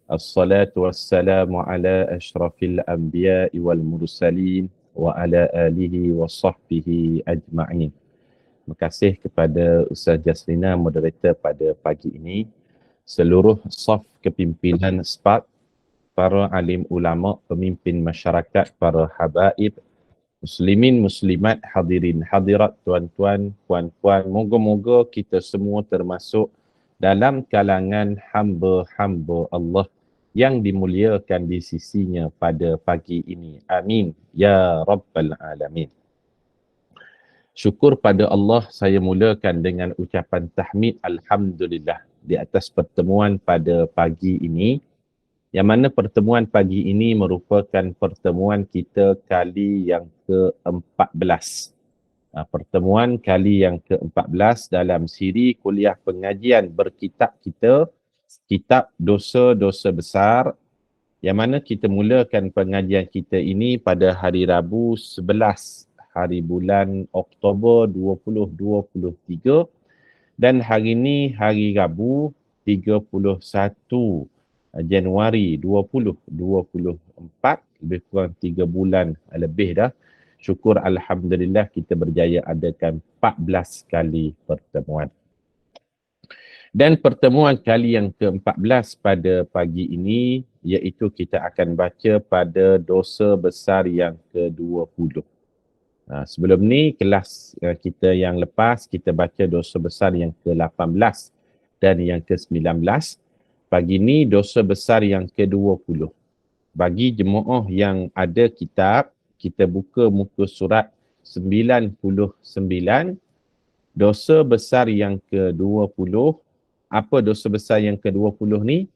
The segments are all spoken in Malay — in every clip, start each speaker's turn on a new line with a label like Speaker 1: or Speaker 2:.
Speaker 1: Assalatu wassalamu ala ashrafil anbiya'i wal mursalin wa ala alihi wa sahbihi ajma'in. Terima kasih kepada Ustaz Jaslina, moderator pada pagi ini. Seluruh saf kepimpinan SPAT, para alim ulama, pemimpin masyarakat, para habaib, muslimin, muslimat, hadirin, hadirat, tuan-tuan, puan-puan. Moga-moga kita semua termasuk dalam kalangan hamba-hamba Allah yang dimuliakan di sisinya pada pagi ini. Amin. Ya Rabbal Alamin. Syukur pada Allah, saya mulakan dengan ucapan tahmid Alhamdulillah di atas pertemuan pada pagi ini, yang mana pertemuan pagi ini merupakan pertemuan kita kali yang ke-14. Pertemuan kali yang ke-14 dalam siri kuliah pengajian berkitab kita, Kitab Dosa-Dosa Besar, yang mana kita mulakan pengajian kita ini pada hari Rabu 11 hari bulan Oktober 2023 dan hari ini hari Rabu 31 Januari 2024, lebih kurang 3 bulan lebih dah. Syukur Alhamdulillah kita berjaya adakan 14 kali pertemuan. Dan pertemuan kali yang ke-14 pada pagi ini iaitu kita akan baca pada dosa besar yang ke-20. Sebelum ni kelas kita yang lepas kita baca dosa besar yang ke-18 dan yang ke-19. Pagi ni dosa besar yang ke-20. Bagi jemaah yang ada kitab, kita buka muka surat 99. Dosa besar yang ke-20. Apa dosa besar yang ke-20 ni?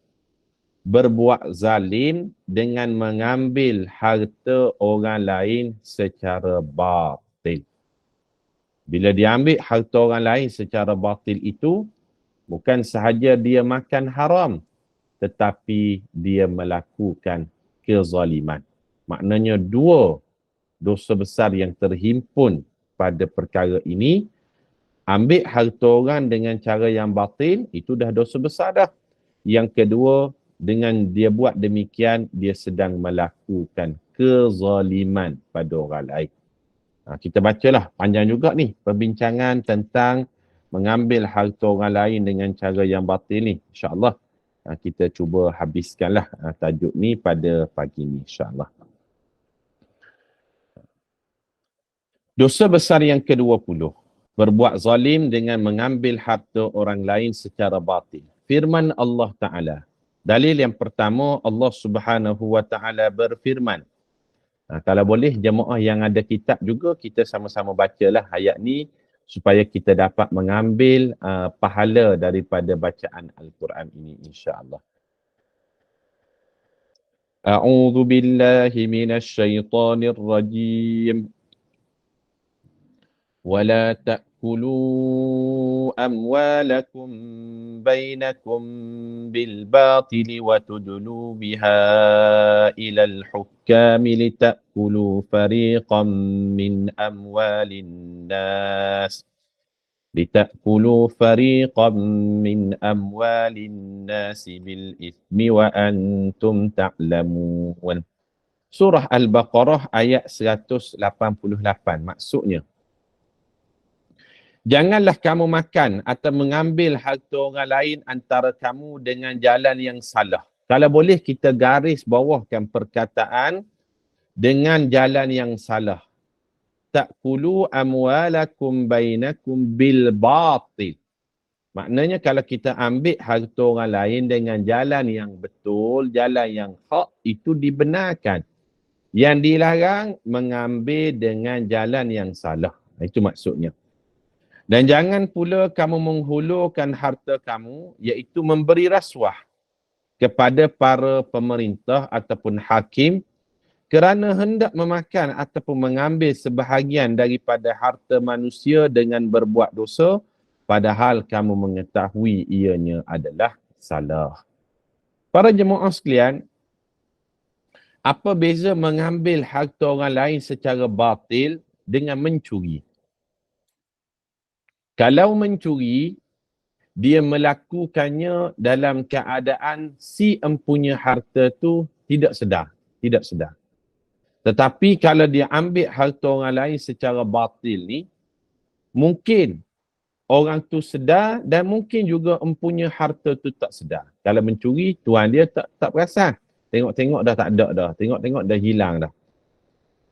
Speaker 1: Berbuat zalim dengan mengambil harta orang lain secara batil. Bila diambil harta orang lain secara batil itu, bukan sahaja dia makan haram, tetapi dia melakukan kezaliman. Maknanya dua dosa besar yang terhimpun pada perkara ini. Ambil harta orang dengan cara yang batil, itu dah dosa besar dah. Yang kedua, dengan dia buat demikian, dia sedang melakukan kezaliman pada orang lain. Kita bacalah, panjang juga ni perbincangan tentang mengambil harta orang lain dengan cara yang batil ni. InsyaAllah kita cuba habiskanlah tajuk ni pada pagi ni, insyaAllah. Dosa besar yang ke-20. Berbuat zalim dengan mengambil harta orang lain secara batil. Firman Allah Ta'ala. Dalil yang pertama, Allah Subhanahu Wa Ta'ala berfirman. Kalau boleh jemaah yang ada kitab juga, kita sama-sama bacalah ayat ni supaya kita dapat mengambil pahala daripada bacaan Al-Quran ini, insya-Allah. A'udzu billahi minasy syaithanir rajim. ولا تأكلوا أموالكم بينكم بالباطل وتدلوا بها إلى الحكام لتأكلوا فريقا من أموال الناس بالإثم وأنتم تعلمون. Surah Al-Baqarah ayat 188. Maksudnya, janganlah kamu makan atau mengambil harta orang lain antara kamu dengan jalan yang salah. Kalau boleh kita garis bawahkan perkataan dengan jalan yang salah. Ta'kulu amwalakum bainakum bil batil. Maknanya kalau kita ambil harta orang lain dengan jalan yang betul, jalan yang hak, itu dibenarkan. Yang dilarang mengambil dengan jalan yang salah. Itu maksudnya. Dan jangan pula kamu menghulurkan harta kamu, iaitu memberi rasuah kepada para pemerintah ataupun hakim kerana hendak memakan ataupun mengambil sebahagian daripada harta manusia dengan berbuat dosa, padahal kamu mengetahui ianya adalah salah. Para jemaah sekalian, apa beza mengambil harta orang lain secara batil dengan mencuri? Kalau mencuri, dia melakukannya dalam keadaan si empunya harta tu tidak sedar. Tidak sedar. Tetapi kalau dia ambil harta orang lain secara batil ni, mungkin orang tu sedar dan mungkin juga empunya harta tu tak sedar. Kalau mencuri, tuan dia tak perasan. Tengok-tengok dah tak ada dah. Tengok-tengok dah hilang dah.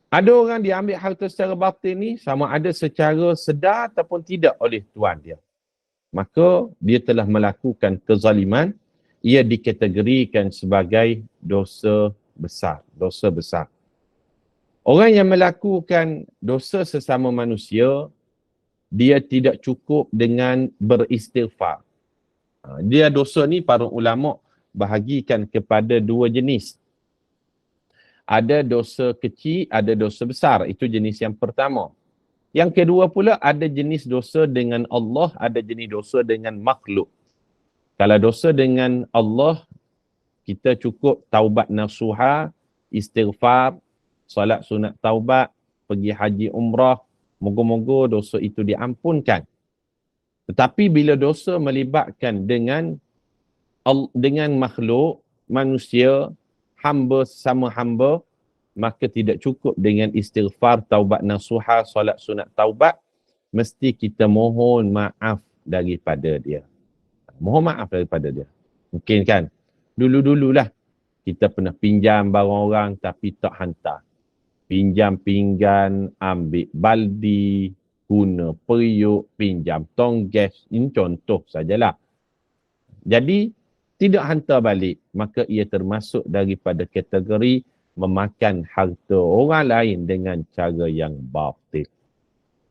Speaker 1: Ada orang dia ambil harta secara batil ni sama ada secara sedar ataupun tidak oleh tuan dia. Maka dia telah melakukan kezaliman. Ia dikategorikan sebagai dosa besar. Dosa besar. Orang yang melakukan dosa sesama manusia, dia tidak cukup dengan beristighfar. Dia dosa ni para ulama bahagikan kepada dua jenis. Ada dosa kecil, ada dosa besar. Itu jenis yang pertama. Yang kedua pula ada jenis dosa dengan Allah, ada jenis dosa dengan makhluk. Kalau dosa dengan Allah, kita cukup taubat nasuha, istighfar, solat sunat taubat, pergi haji umrah, moga-moga dosa itu diampunkan. Tetapi bila dosa melibatkan dengan makhluk, manusia, hamba sesama hamba, maka tidak cukup dengan istighfar, taubat nasuha, solat sunat taubat. Mesti kita mohon maaf daripada dia. Mohon maaf daripada dia. Mungkin kan, dulu-dululah kita pernah pinjam barang orang tapi tak hantar. Pinjam pinggan, ambil baldi, guna periuk, pinjam tong gas. Ini contoh sajalah. Jadi, tidak hantar balik. Maka ia termasuk daripada kategori memakan harta orang lain dengan cara yang batil.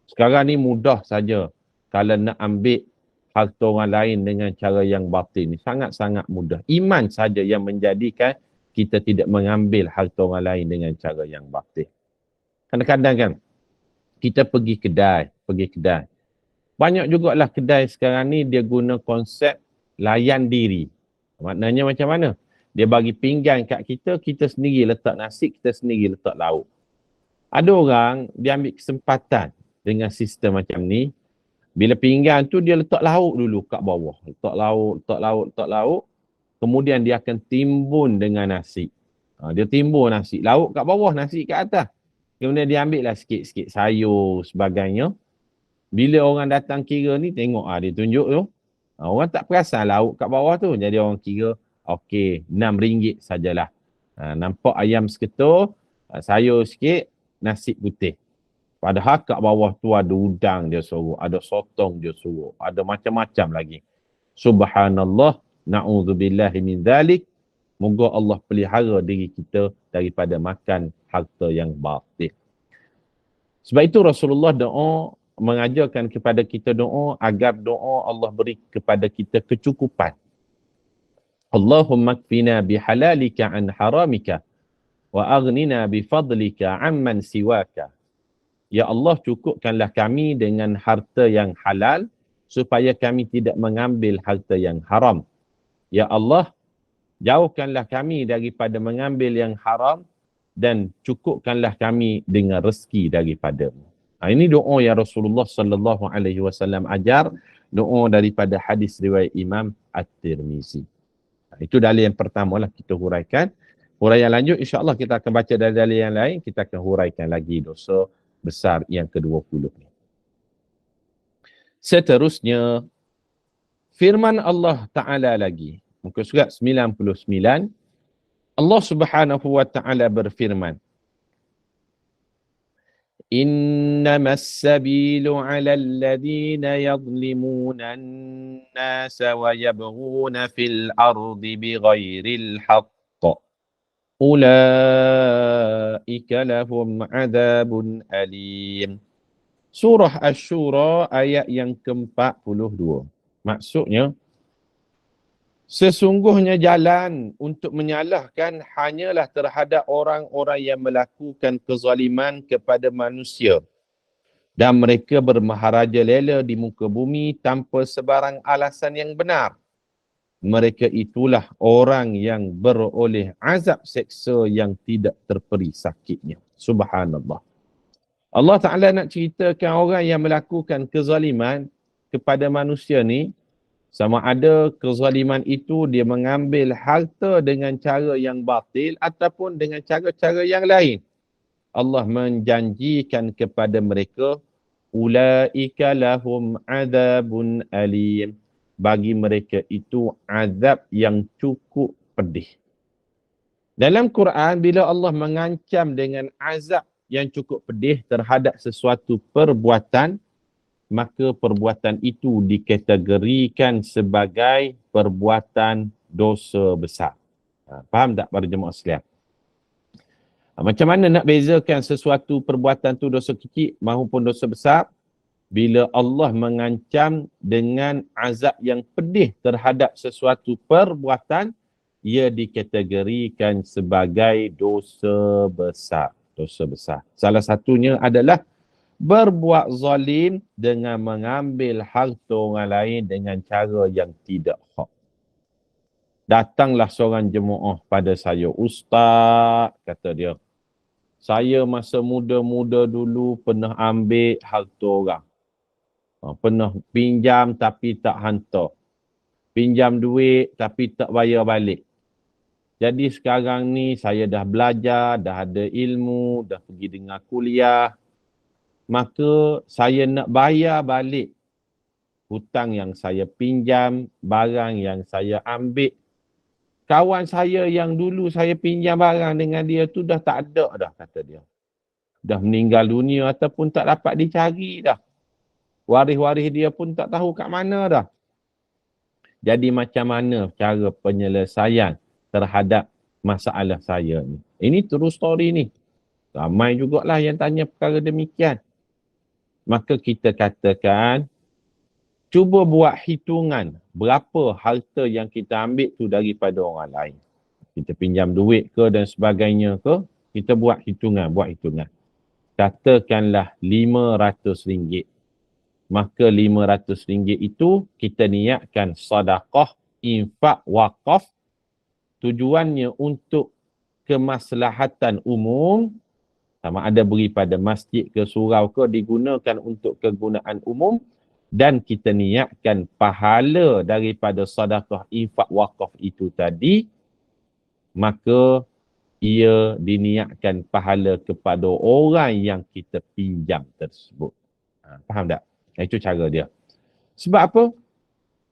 Speaker 1: Sekarang ni mudah saja. Kalau nak ambil harta orang lain dengan cara yang batil ni, sangat-sangat mudah. Iman saja yang menjadikan kita tidak mengambil harta orang lain dengan cara yang batil. Kadang-kadang kan, kita pergi kedai. Banyak jugalah kedai sekarang ni dia guna konsep layan diri. Maknanya macam mana? Dia bagi pinggan kat kita, kita sendiri letak nasi, kita sendiri letak lauk. Ada orang, dia ambil kesempatan dengan sistem macam ni. Bila pinggan tu, dia letak lauk dulu kat bawah. Letak lauk. Kemudian dia akan timbun dengan nasi. Dia timbun nasi. Lauk kat bawah, nasi kat atas. Kemudian dia ambil lah sikit-sikit sayur sebagainya. Bila orang datang kira ni, tengok dia tunjuk tu. Orang tak perasan lauk kat bawah tu. Jadi orang kira, okey, RM6 sajalah. Nampak ayam seketul, sayur sikit, nasi putih. Padahal kat bawah tu ada udang dia suruh, ada sotong dia suruh, ada macam-macam lagi. Subhanallah, na'udzubillahi min dzalik. Moga Allah pelihara diri kita daripada makan harta yang batil. Sebab itu Rasulullah doa mengajarkan kepada kita doa agar doa Allah beri kepada kita kecukupan. Allahumma kfina bihalalika an haramika wa aghnina bifadlika amman siwaka. Ya Allah, cukupkanlah kami dengan harta yang halal supaya kami tidak mengambil harta yang haram. Ya Allah, jauhkanlah kami daripada mengambil yang haram dan cukupkanlah kami dengan rezeki daripada-Mu. Ini doa yang Rasulullah sallallahu alaihi wasallam ajar, doa daripada hadis riwayat Imam At-Tirmizi. Itu dalil yang pertama lah kita huraikan. Huraian lanjut insya-Allah kita akan baca dalil yang lain, kita akan huraikan lagi dosa besar yang ke-20 ni. Seterusnya firman Allah Ta'ala lagi. Muka surat 99. Allah Subhanahu wa Ta'ala berfirman. Innamas sabilu 'alal ladzina yadhlimuna an-nasa wa yabghuna fil ardi bighairil haqq. Ulaika lahum 'adzabun alim. Surah Asy-Syura ayat yang ke-42. Maksudnya, sesungguhnya jalan untuk menyalahkan hanyalah terhadap orang-orang yang melakukan kezaliman kepada manusia. Dan mereka bermaharaja lela di muka bumi tanpa sebarang alasan yang benar. Mereka itulah orang yang beroleh azab seksa yang tidak terperi sakitnya. Subhanallah. Allah Ta'ala nak ceritakan orang yang melakukan kezaliman kepada manusia ni, Sama ada kezaliman itu dia mengambil harta dengan cara yang batil ataupun dengan cara-cara yang lain. Allah menjanjikan kepada mereka, ulaika lahum adzabun alim. Bagi mereka itu azab yang cukup pedih. Dalam Quran, bila Allah mengancam dengan azab yang cukup pedih terhadap sesuatu perbuatan, maka perbuatan itu dikategorikan sebagai perbuatan dosa besar. Faham tak para jemaah sekalian? Macam mana nak bezakan sesuatu perbuatan tu dosa kecil maupun dosa besar? Bila Allah mengancam dengan azab yang pedih terhadap sesuatu perbuatan, ia dikategorikan sebagai dosa besar. Dosa besar. Salah satunya adalah berbuat zalim dengan mengambil harta orang lain dengan cara yang tidak hak. Datanglah seorang jemaah pada saya, ustaz, kata dia, saya masa muda-muda dulu pernah ambil harta orang. Pernah pinjam tapi tak hantar. Pinjam duit tapi tak bayar balik. Jadi sekarang ni saya dah belajar, dah ada ilmu, dah pergi dengar kuliah. Maka saya nak bayar balik hutang yang saya pinjam, barang yang saya ambil. Kawan saya yang dulu saya pinjam barang dengan dia tu dah tak ada dah, kata dia. Dah meninggal dunia ataupun tak dapat dicari dah. Waris-waris dia pun tak tahu kat mana dah. Jadi macam mana cara penyelesaian terhadap masalah saya ni? Ini true story ni. Ramai jugalah yang tanya perkara demikian. Maka kita katakan, cuba buat hitungan berapa harta yang kita ambil tu daripada orang lain. Kita pinjam duit ke dan sebagainya ke, kita buat hitungan. Katakanlah RM500. Maka RM500 itu kita niatkan sedekah, infak, wakaf. Tujuannya untuk kemaslahatan umum, sama ada beri pada masjid ke surau ke, digunakan untuk kegunaan umum, dan kita niatkan pahala daripada sedekah, infak, wakaf itu tadi, maka ia diniatkan pahala kepada orang yang kita pinjam tersebut. Faham tak? Itu cara dia. Sebab apa?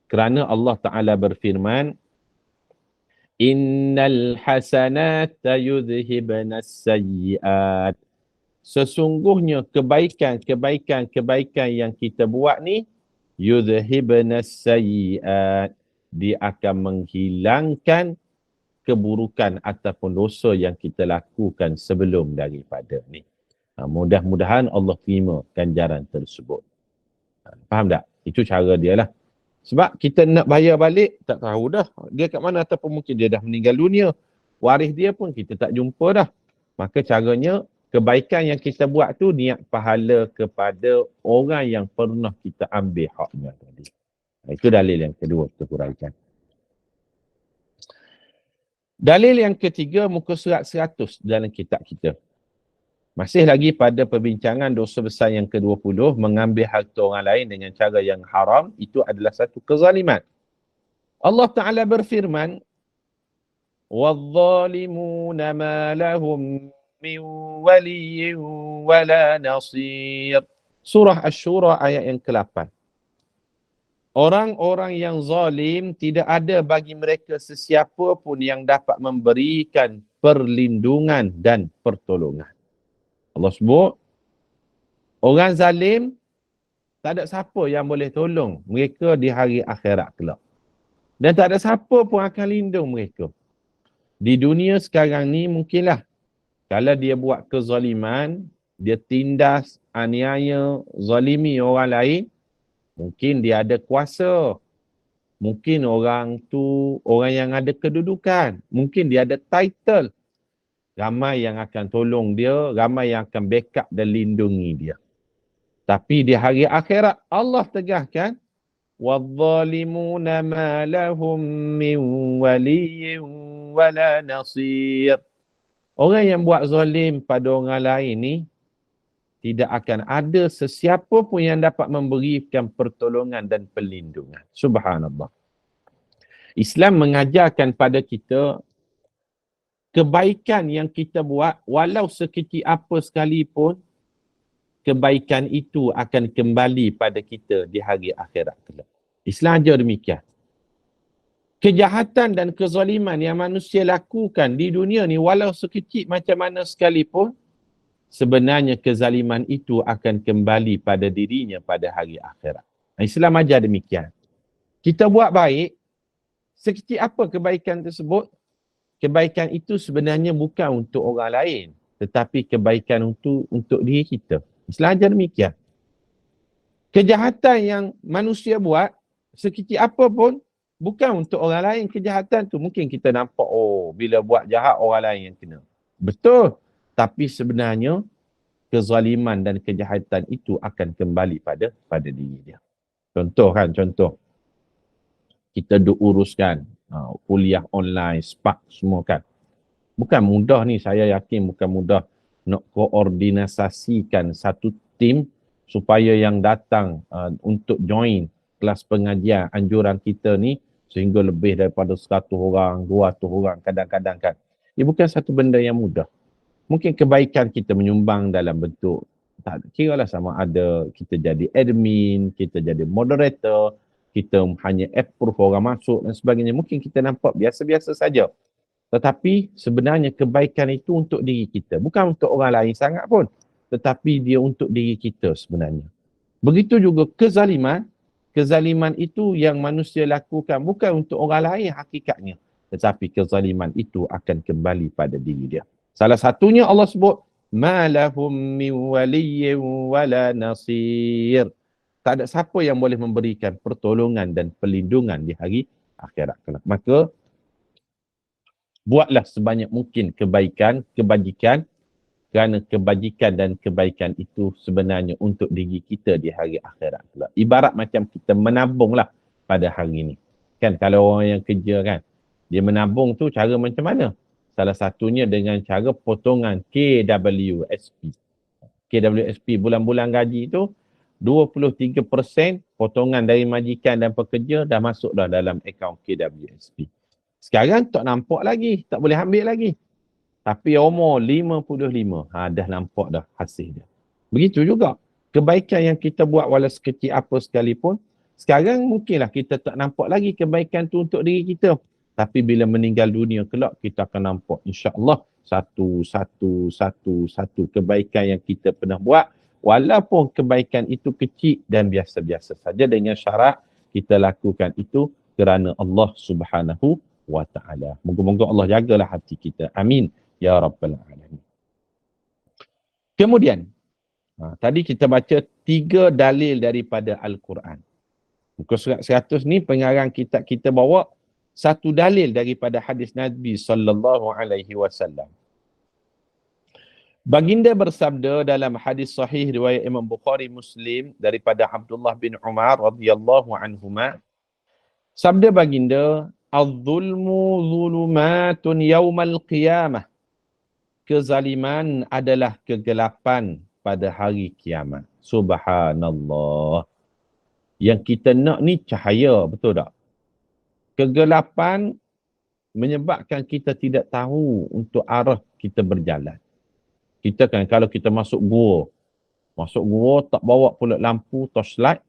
Speaker 1: Kerana Allah Ta'ala berfirman, Innal hasanata yudhibanas sayyiat. Sesungguhnya kebaikan yang kita buat ni, yudhibanas sayyiat. Dia akan menghilangkan keburukan ataupun dosa yang kita lakukan sebelum daripada ni. Mudah-mudahan Allah terima ganjaran tersebut. Faham tak? Itu cara dia lah. Sebab kita nak bayar balik, tak tahu dah dia kat mana, ataupun mungkin dia dah meninggal dunia. Waris dia pun kita tak jumpa dah. Maka caranya, kebaikan yang kita buat tu niat pahala kepada orang yang pernah kita ambil haknya tadi. Itu dalil yang kedua kita huraikan. Dalil yang ketiga, muka surat 100 dalam kitab kita. Masih lagi pada perbincangan dosa besar yang ke-20, mengambil harta orang lain dengan cara yang haram, itu adalah satu kezaliman. Allah Ta'ala berfirman, وَالظَّالِمُونَ مَا لَهُمْ مِنْ وَلِيٍّ وَلَا نَصِيرٍ. Surah Asy-Syura ayat yang ke-8. Orang-orang yang zalim tidak ada bagi mereka sesiapa pun yang dapat memberikan perlindungan dan pertolongan. Allah sebut, orang zalim, tak ada siapa yang boleh tolong mereka di hari akhirat kelak. Dan tak ada siapa pun akan lindung mereka. Di dunia sekarang ni mungkinlah, kalau dia buat kezaliman, dia tindas, aniaya, zalimi orang lain, mungkin dia ada kuasa. Mungkin orang tu orang yang ada kedudukan. Mungkin dia ada title. Ramai yang akan tolong dia, ramai yang akan backup dan lindungi dia. Tapi di hari akhirat Allah tegaskan, وَالظَّالِمُونَ مَا لَهُمْ مِنْ وَلِيٍّ وَلَا نَصِيرٍ. Orang yang buat zalim pada orang lain ni, tidak akan ada sesiapa pun yang dapat memberikan pertolongan dan perlindungan. Subhanallah. Islam mengajarkan pada kita kebaikan yang kita buat, walau sekecil apa sekalipun, kebaikan itu akan kembali pada kita di hari akhirat kelak. Islam ajar demikian. Kejahatan dan kezaliman yang manusia lakukan di dunia ni, walau sekecil macam mana sekalipun, sebenarnya kezaliman itu akan kembali pada dirinya pada hari akhirat. Islam ajar demikian. Kita buat baik, sekecil apa kebaikan tersebut, kebaikan itu sebenarnya bukan untuk orang lain, tetapi kebaikan untuk diri kita. Islam ajar demikian. Kejahatan yang manusia buat, sekecil apa pun, bukan untuk orang lain. Kejahatan tu mungkin kita nampak, oh bila buat jahat orang lain yang kena. Betul. Tapi sebenarnya kezaliman dan kejahatan itu akan kembali pada diri dia. Contoh. Kita duk uruskan kuliah online, spark semua kan. Bukan mudah ni, saya yakin bukan mudah nak koordinasikan satu tim supaya yang datang untuk join kelas pengajian anjuran kita ni sehingga lebih daripada 100 orang, 200 orang kadang-kadang kan. Ia bukan satu benda yang mudah. Mungkin kebaikan kita menyumbang dalam bentuk, tak kira lah sama ada kita jadi admin, kita jadi moderator, kita hanya approve orang masuk dan sebagainya. Mungkin kita nampak biasa-biasa saja. Tetapi sebenarnya kebaikan itu untuk diri kita. Bukan untuk orang lain sangat pun. Tetapi dia untuk diri kita sebenarnya. Begitu juga kezaliman. Kezaliman itu yang manusia lakukan bukan untuk orang lain hakikatnya. Tetapi kezaliman itu akan kembali pada diri dia. Salah satunya Allah sebut, ma lahum min waliyyin wala nasir. Tak ada siapa yang boleh memberikan pertolongan dan perlindungan di hari akhirat kelak. Maka buatlah sebanyak mungkin kebaikan, kebajikan, kerana kebajikan dan kebaikan itu sebenarnya untuk diri kita di hari akhirat kelak. Ibarat macam kita menabunglah pada hari ini. Kan kalau orang yang kerja kan, dia menabung tu cara macam mana? Salah satunya dengan cara potongan KWSP. KWSP bulan-bulan gaji tu 23% potongan dari majikan dan pekerja dah masuk dah dalam akaun KWSP. Sekarang tak nampak lagi, tak boleh ambil lagi. Tapi umur 55, dah nampak dah hasil dia. Begitu juga, kebaikan yang kita buat walau sekecil apa sekalipun, sekarang mungkinlah kita tak nampak lagi kebaikan tu untuk diri kita. Tapi bila meninggal dunia kelak, kita akan nampak insya-Allah satu kebaikan yang kita pernah buat. Walaupun kebaikan itu kecil dan biasa-biasa saja, dengan syarat kita lakukan itu kerana Allah Subhanahu wa ta'ala. Moga-moga Allah jagalah hati kita. Amin. Ya Rabbal Alamin. Kemudian, tadi kita baca 3 dalil daripada Al-Quran. Muka surat 100 ni pengarang kitab kita bawa 1 dalil daripada hadis Nabi SAW. Baginda bersabda dalam hadis sahih riwayat Imam Bukhari Muslim daripada Abdullah bin Umar radhiyallahu anhuma. Sabda baginda, "Az-zulmu zulumatun yaumal qiyamah." Kezaliman adalah kegelapan pada hari kiamat. Subhanallah. Yang kita nak ni cahaya, betul tak? Kegelapan menyebabkan kita tidak tahu untuk arah kita berjalan. Kita kan kalau kita masuk gua tak bawa pula lampu torchlight,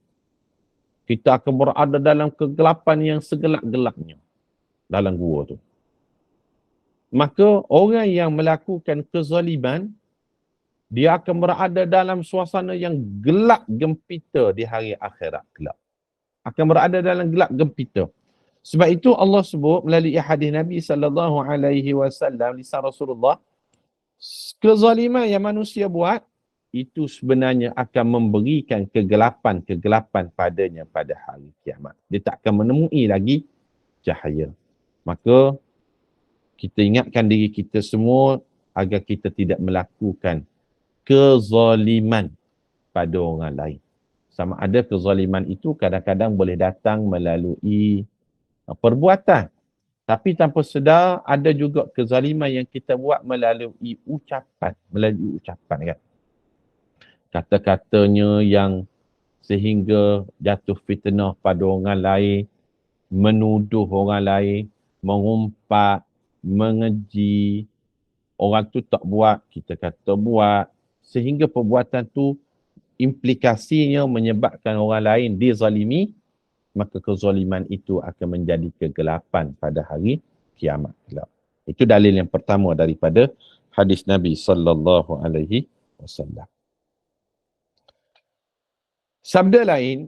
Speaker 1: kita akan berada dalam kegelapan yang segelap-gelapnya dalam gua tu. Maka orang yang melakukan kezaliman, dia akan berada dalam suasana yang gelap gempita di hari akhirat kelak. Akan berada dalam gelap gempita. Sebab itu Allah sebut melalui hadis Nabi SAW, lisan Rasulullah, kezaliman yang manusia buat, itu sebenarnya akan memberikan kegelapan padanya pada hari kiamat. Dia tak akan menemui lagi cahaya. Maka kita ingatkan diri kita semua agar kita tidak melakukan kezaliman pada orang lain. Sama ada kezaliman itu kadang-kadang boleh datang melalui perbuatan. Tapi tanpa sedar ada juga kezaliman yang kita buat melalui ucapan kan. kata-katanya yang sehingga jatuh fitnah pada orang lain, menuduh orang lain, mengumpat, mengeji, orang tu tak buat, kita kata buat, sehingga perbuatan tu implikasinya menyebabkan orang lain dizalimi, maka kezaliman itu akan menjadi kegelapan pada hari kiamat kelak. Itu dalil yang pertama daripada hadis Nabi sallallahu alaihi wasallam. Sabda lain,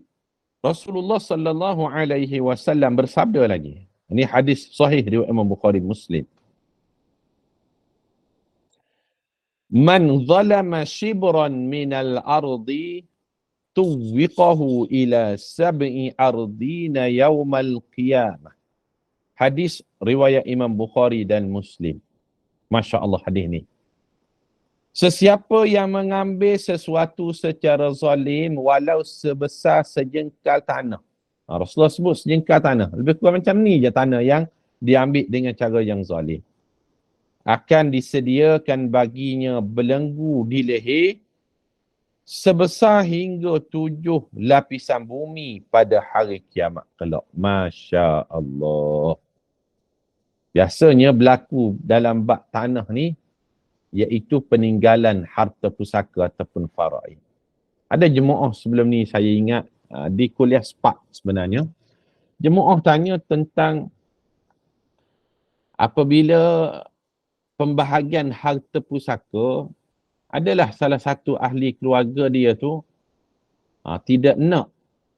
Speaker 1: Rasulullah sallallahu alaihi wasallam bersabda lagi. Ini hadis sahih riwayat Imam Bukhari Muslim. Man zalama shibran minal ardi tuwiqahu ila sab'i ardina yawmal qiyamah. Hadis riwayat Imam Bukhari dan Muslim. Masya Allah hadis ni. Sesiapa yang mengambil sesuatu secara zalim walau sebesar sejengkal tanah. Rasulullah sebut sejengkal tanah. Lebih kurang macam ni je tanah yang diambil dengan cara yang zalim. Akan disediakan baginya belenggu di leher sebesar hingga 7 lapisan bumi pada hari kiamat kelak. Masya Allah. Biasanya berlaku dalam bab tanah ni, iaitu peninggalan harta pusaka ataupun faraid. Ada jemaah sebelum ni saya ingat di kuliah SPAK sebenarnya. Jemaah tanya tentang apabila pembahagian harta pusaka, adalah salah satu ahli keluarga dia tu tidak nak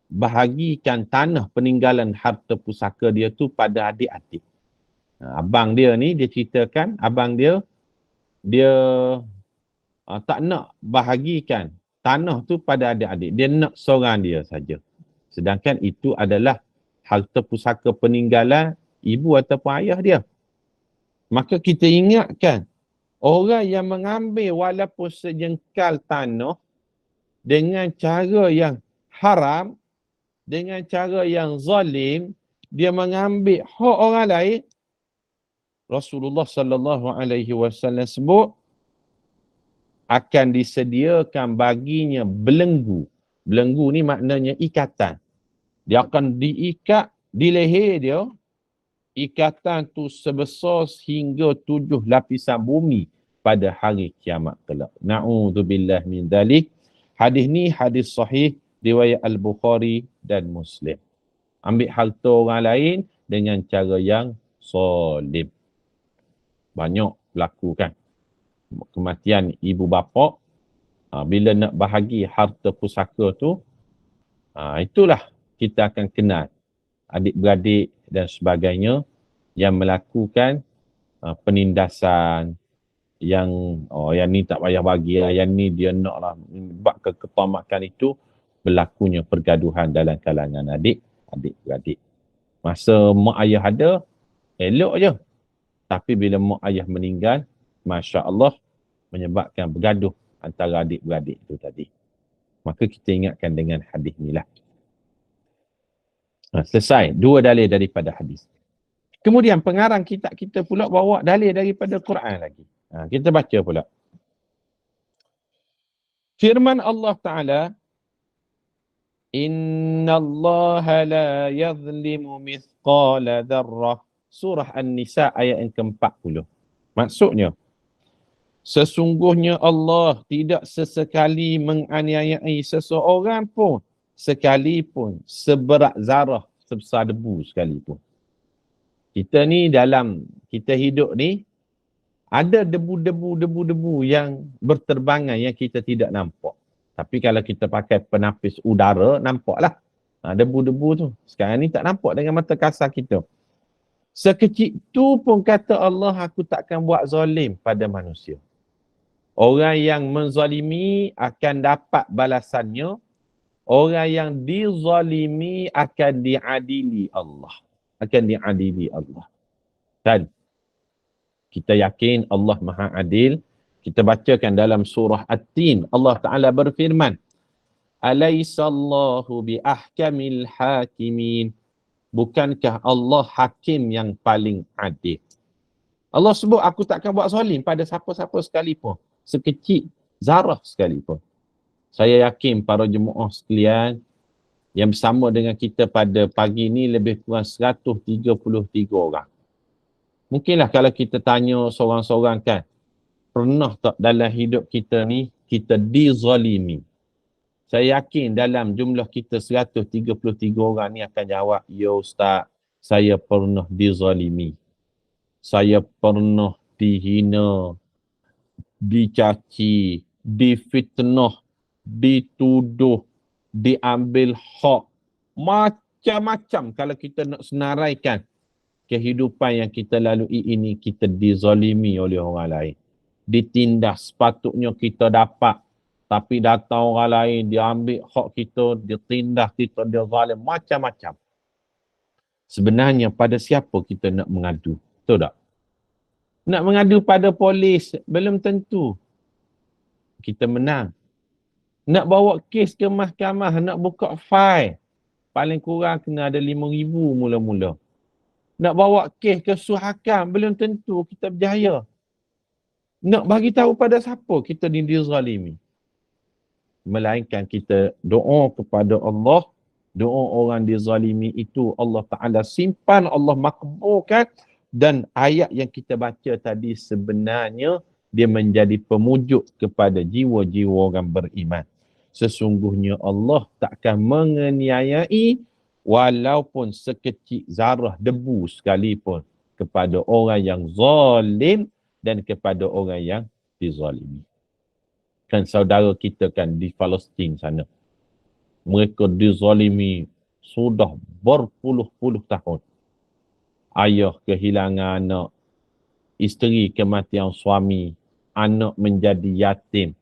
Speaker 1: bahagikan tanah peninggalan harta pusaka dia tu pada adik-adik. Abang dia ni, dia ceritakan abang dia tak nak bahagikan tanah tu pada adik-adik. Dia nak seorang dia saja. Sedangkan itu adalah harta pusaka peninggalan ibu ataupun ayah dia. Maka kita ingatkan, orang yang mengambil walaupun sejengkal tanah dengan cara yang haram, dengan cara yang zalim, dia mengambil hak orang lain. Rasulullah sallallahu alaihi wasallam sebut akan disediakan baginya belenggu. Belenggu ni maknanya ikatan. Dia akan diikat di leher dia. Ikatan tu sebesar hingga 7 lapisan bumi pada hari kiamat kelak. Na'udzubillah min dzalik. Hadis ni hadis sahih riwayat Al-Bukhari dan Muslim. Ambil harta orang lain dengan cara yang zalim. Banyak berlaku kan. Kematian ibu bapa, bila nak bahagi harta pusaka tu, itulah kita akan kenal adik-beradik dan sebagainya yang melakukan penindasan, yang ni tak payah bagi lah, yang ni dia nak lah, sebab keketamakan itu berlakunya pergaduhan dalam kalangan adik-beradik. Masa mak ayah ada, elok je. Tapi bila mak ayah meninggal, Masya Allah, menyebabkan bergaduh antara adik-beradik itu tadi. Maka kita ingatkan dengan hadis ni lah. Selesai. 2 dalil daripada hadis. Kemudian pengarang kitab kita pula bawa dalil daripada Quran lagi. Kita baca pula. Firman Allah Ta'ala, Inna Allah la yazlimu mithqala dharrah. Surah An-Nisa ayat yang ke-40. Maksudnya, sesungguhnya Allah tidak sesekali menganiayai seseorang pun, sekalipun seberat zarah, sebesar debu sekalipun. Kita ni dalam kita hidup ni, ada debu-debu yang berterbangan yang kita tidak nampak. Tapi kalau kita pakai penapis udara, nampaklah debu-debu tu. Sekarang ni tak nampak dengan mata kasar kita. Sekecil tu pun kata Allah, aku takkan buat zalim pada manusia. Orang yang menzalimi akan dapat balasannya. Orang yang dizalimi akan diadili Allah. Akan diadili Allah. Dan kita yakin Allah Maha Adil. Kita bacakan dalam surah At-Tin. Allah Ta'ala berfirman, Alaysallahu biahkamil hakimin. Bukankah Allah hakim yang paling adil? Allah sebut, aku takkan buat zalim pada siapa-siapa sekalipun. Sekecil zarah sekalipun. Saya yakin para jemaah sekalian yang bersama dengan kita pada pagi ni lebih kurang 133 orang. Mungkinlah kalau kita tanya seorang-seorang kan, pernah tak dalam hidup kita ni kita dizalimi? Saya yakin dalam jumlah kita 133 orang ni akan jawab, ya Ustaz, saya pernah dizalimi. Saya pernah dihina, dicaci, difitnah, dituduh, diambil hak. Macam-macam kalau kita nak senaraikan kehidupan yang kita lalui ini, kita dizalimi oleh orang lain. Ditindas sepatutnya kita dapat, tapi datang orang lain, dia ambil hak kita, dia tindas kita, dia zalim, macam-macam. Sebenarnya pada siapa kita nak mengadu? Betul tak? Nak mengadu pada polis, belum tentu kita menang. Nak bawa kes ke mahkamah, nak buka fail, paling kurang kena ada 5,000 mula-mula. Nak bawa kes ke suhakam, belum tentu kita berjaya. Nak bagi tahu pada siapa kita dizalimi? Melainkan kita doa kepada Allah, doa orang dizalimi itu Allah Ta'ala simpan, Allah makbulkan, dan ayat yang kita baca tadi sebenarnya dia menjadi pemujuk kepada jiwa-jiwa orang beriman. Sesungguhnya Allah takkan menganiayai walaupun sekecil zarah debu sekalipun kepada orang yang zalim dan kepada orang yang dizalimi. Kan saudara kita kan di Palestin sana, mereka dizalimi sudah berpuluh-puluh tahun. Ayah kehilangan anak, isteri kematian suami, anak menjadi yatim.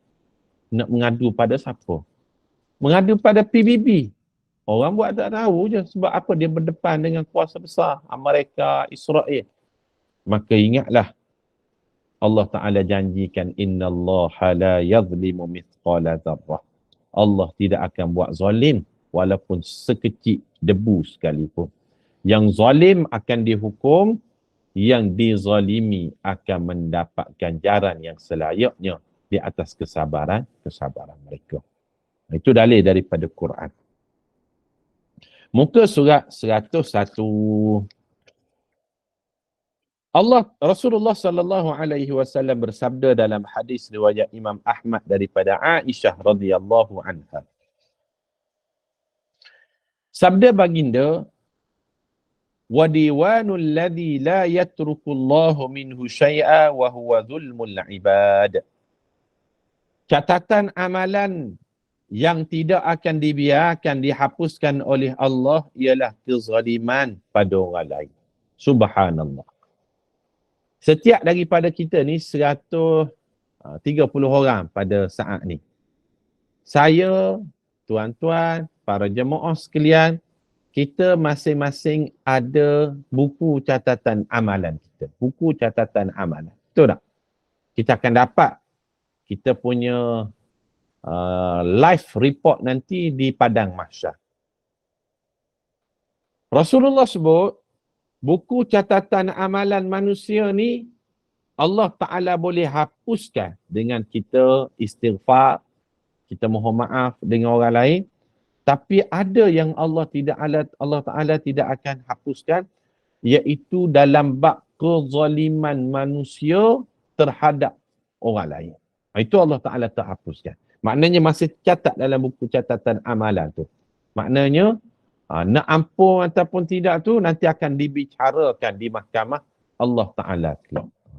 Speaker 1: Nak mengadu pada siapa? Mengadu pada PBB. Orang buat tak tahu je sebab apa dia berdepan dengan kuasa besar Amerika, Israel. Maka ingatlah Allah Ta'ala janjikan innallaha la yazlimu mithqala dzarrah. Allah tidak akan buat zalim walaupun sekecil debu sekalipun. Yang zalim akan dihukum, yang dizalimi akan mendapatkan ganjaran yang selayaknya di atas kesabaran mereka. Itu dalil daripada Quran. Muka surat 101. Rasulullah sallallahu alaihi wasallam bersabda dalam hadis riwayat Imam Ahmad daripada Aisyah radhiyallahu anha. Sabda baginda, wa diwanul ladzi la yatrukullahu minhu syai'a wa huwa zulmul ibad. Catatan amalan yang tidak akan dibiarkan dihapuskan oleh Allah ialah kezaliman pada orang lain. Subhanallah. Setiap daripada kita ni 130 orang pada saat ni. Saya, tuan-tuan, para jemaah sekalian, kita masing-masing ada buku catatan amalan kita. Buku catatan amalan. Betul tak? Kita akan dapat kita punya live report nanti di padang mahsyar. Rasulullah sebut, buku catatan amalan manusia ni Allah Ta'ala boleh hapuskan dengan kita istighfar, kita mohon maaf dengan orang lain. Tapi ada yang Allah Ta'ala tidak akan hapuskan, iaitu dalam bab kezaliman manusia terhadap orang lain. Itu Allah Ta'ala tak hapuskan. Maknanya masih catat dalam buku catatan amalan tu. Maknanya nak ampun ataupun tidak tu nanti akan dibicarakan di mahkamah Allah Ta'ala.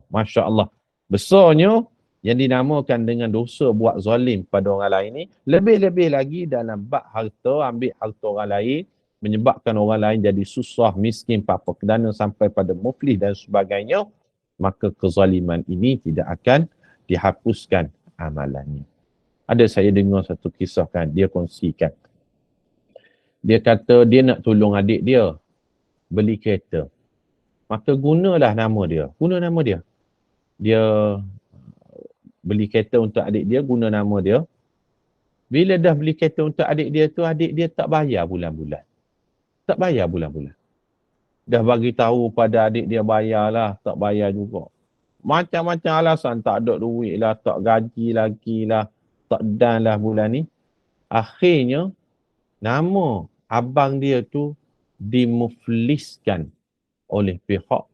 Speaker 1: Masya Allah. Besarnya yang dinamakan dengan dosa buat zalim pada orang lain ni, lebih-lebih lagi dalam bab harta, ambil harta orang lain, menyebabkan orang lain jadi susah, miskin, papa kedana sampai pada muflis dan sebagainya, maka kezaliman ini tidak akan dihapuskan amalannya. Ada saya dengar satu kisah kan, dia kongsikan. Dia kata dia nak tolong adik dia beli kereta. Maka gunalah nama dia. Guna nama dia. Dia beli kereta untuk adik dia, guna nama dia. Bila dah beli kereta untuk adik dia tu, adik dia tak bayar bulan-bulan. Tak bayar bulan-bulan. Dah bagi tahu pada adik dia bayarlah, tak bayar juga. Macam-macam alasan, tak ada duit lah, tak gaji lagi lah, tak dan lah bulan ni. Akhirnya, nama abang dia tu dimufliskan oleh pihak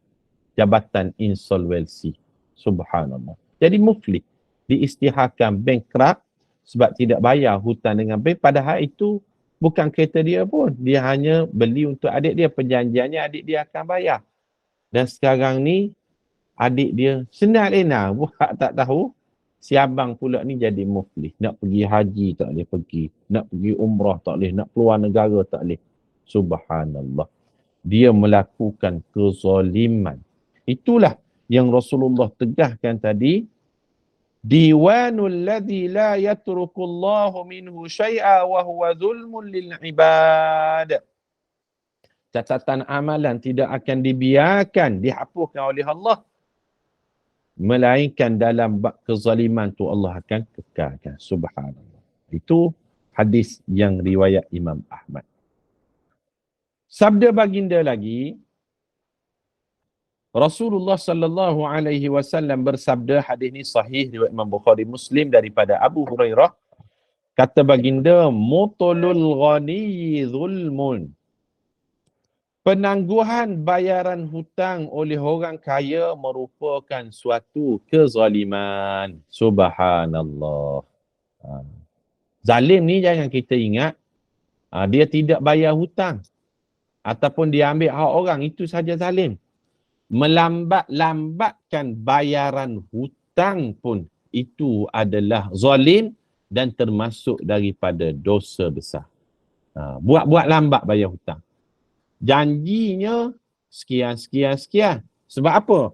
Speaker 1: Jabatan Insolvensi. Subhanallah. Jadi muflis. Diisytiharkan bankrupt sebab tidak bayar hutang dengan bank. Padahal itu bukan kereta dia pun. Dia hanya beli untuk adik dia. Perjanjiannya adik dia akan bayar. Dan sekarang ni adik dia senang lena buat tak tahu. Si abang pula ni jadi muflis. Nak pergi haji tak boleh pergi. Nak pergi umrah tak boleh. Nak keluar negara tak boleh. Subhanallah. Dia melakukan kezaliman. Itulah yang Rasulullah tegahkan tadi. Diwanul ladzi la yatrukullahu minhu syai'a wa huwa zulmun lil ibad. Catatan amalan tidak akan dibiarkan, dihapuskan oleh Allah. Melainkan dalam bab kezaliman tu Allah akan kekalkan. Subhanallah. Itu hadis yang riwayat Imam Ahmad. Sabda baginda lagi, Rasulullah sallallahu alaihi wasallam bersabda, hadis ni sahih riwayat Imam Bukhari Muslim daripada Abu Hurairah. Kata baginda, mutulul ghani zulmun. Penangguhan bayaran hutang oleh orang kaya merupakan suatu kezaliman. Subhanallah. Zalim ni jangan kita ingat dia tidak bayar hutang ataupun dia ambil hak orang, itu saja zalim. Melambat-lambatkan bayaran hutang pun itu adalah zalim dan termasuk daripada dosa besar. Buat-buat lambat bayar hutang. Janjinya sekian. Sebab apa?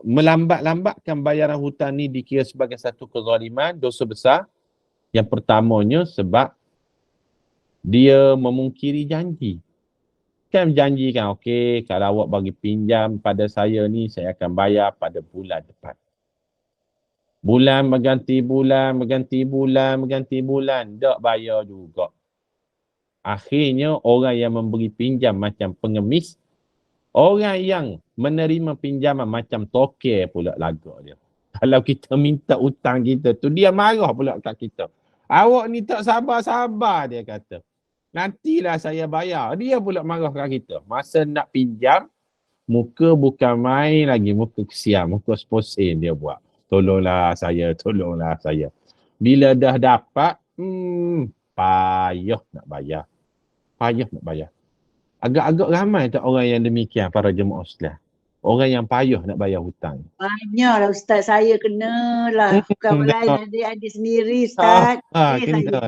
Speaker 1: Melambat-lambatkan bayaran hutang ni dikira sebagai satu kezaliman, dosa besar. Yang pertamanya sebab dia memungkiri janji. Kan janjikan, okey, kalau awak bagi pinjam pada saya ni, saya akan bayar pada bulan depan. Bulan berganti bulan, tak bayar juga. Akhirnya orang yang memberi pinjam macam pengemis, orang yang menerima pinjaman macam toke pula lagak dia. Kalau kita minta hutang kita tu, dia marah pula kat kita. Awak ni tak sabar-sabar, dia kata. Nantilah saya bayar. Dia pula marah kat kita. Masa nak pinjam, muka bukan main lagi, muka kesian, muka sposen dia buat. Tolonglah saya. Bila dah dapat, payah nak bayar. Agak-agak ramai tak orang yang demikian, para jemaah sekalian. Orang yang payah nak bayar hutang.
Speaker 2: Banyaklah Ustaz, saya kenalah. Bukan lain, adik-adik sendiri Ustaz.
Speaker 1: Kena.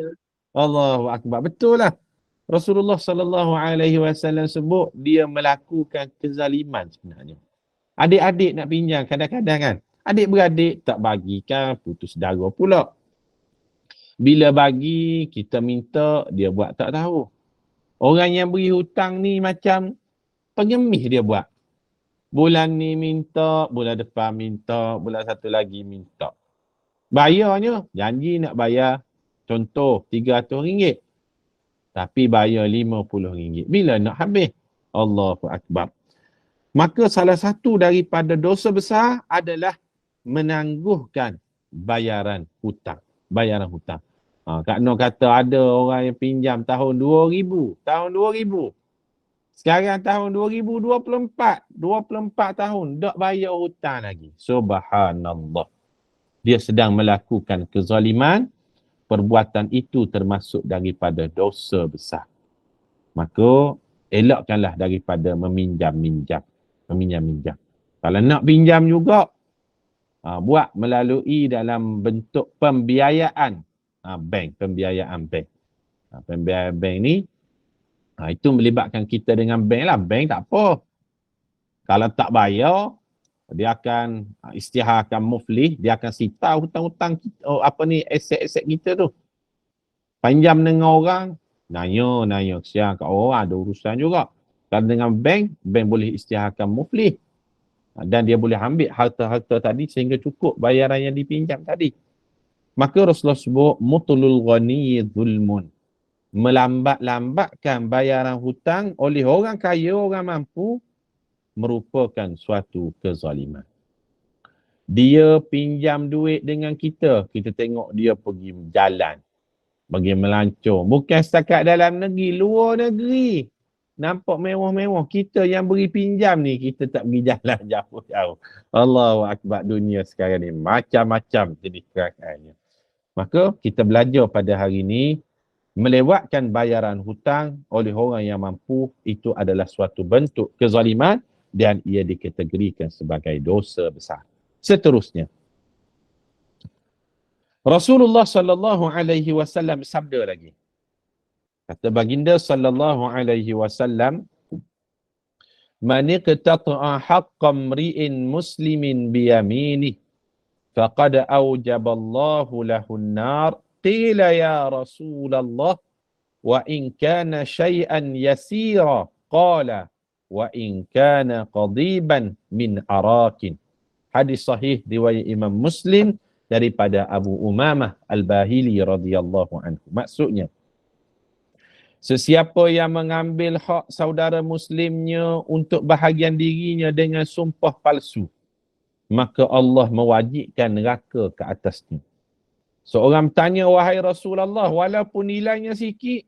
Speaker 1: Allahu Akbar. Betul lah. Rasulullah sallallahu alaihi wasallam sebut dia melakukan kezaliman sebenarnya. Adik-adik nak pinjam kadang-kadang kan. Adik-beradik tak bagikan, putus saudara pula. Bila bagi, kita minta, dia buat tak tahu. Orang yang beri hutang ni macam pengemis dia buat. Bulan ni minta, bulan depan minta, bulan satu lagi minta. Bayarnya, janji nak bayar contoh RM300. Tapi bayar RM50. Bila nak habis? Allahu Akbar. Maka salah satu daripada dosa besar adalah menangguhkan bayaran hutang. Kak Noh kata ada orang yang pinjam tahun 2000. Sekarang tahun 2024. 24 tahun. Tak bayar hutang lagi. Subhanallah. Dia sedang melakukan kezaliman. Perbuatan itu termasuk daripada dosa besar. Maka elakkanlah daripada meminjam-minjam. Kalau nak pinjam juga, buat melalui dalam bentuk pembiayaan bank. Pembiayaan bank ni, itu melibatkan kita dengan bank lah. Bank tak apa. Kalau tak bayar, dia akan isytiharkan muflis, dia akan sita hutang-hutang aset-aset kita tu. Pinjam dengan orang, nanya kesian kat orang, ada urusan juga. Kalau dengan bank boleh isytiharkan muflis. Dan dia boleh ambil harta-harta tadi sehingga cukup bayaran yang dipinjam tadi. Maka Rasulullah sebut mutulul ghani zulmun. Melambat-lambatkan bayaran hutang oleh orang kaya, orang mampu, merupakan suatu kezaliman. Dia pinjam duit dengan kita, kita tengok dia pergi jalan. Bagi melancur. Bukan setakat dalam negeri, luar negeri. Nampak mewah-mewah. Kita yang beri pinjam ni, kita tak pergi jalan jauh-jauh. Allahu Akbar, dunia sekarang ni. Macam-macam jenis kerakannya. Maka kita belajar pada hari ini, melewatkan bayaran hutang oleh orang yang mampu, itu adalah suatu bentuk kezaliman dan ia dikategorikan sebagai dosa besar. Seterusnya, Rasulullah sallallahu alaihi wasallam sabda lagi. Kata baginda sallallahu alaihi wasallam, "Man iqtata'a haqqam ri'in muslimin biyaminih, faqad awjaballahu lahun nar." Qila ya Rasulullah, wa in kana syai'an yasira. Qala, wa in kana qadiban min arakin. Hadis sahih riwayat Imam Muslim daripada Abu Umamah Al-Bahili radhiyallahu anhu. Maksudnya, sesiapa yang mengambil hak saudara muslimnya untuk bahagian dirinya dengan sumpah palsu, maka Allah mewajibkan neraka ke atasnya. Seorang bertanya, wahai Rasulullah, walaupun nilainya sikit?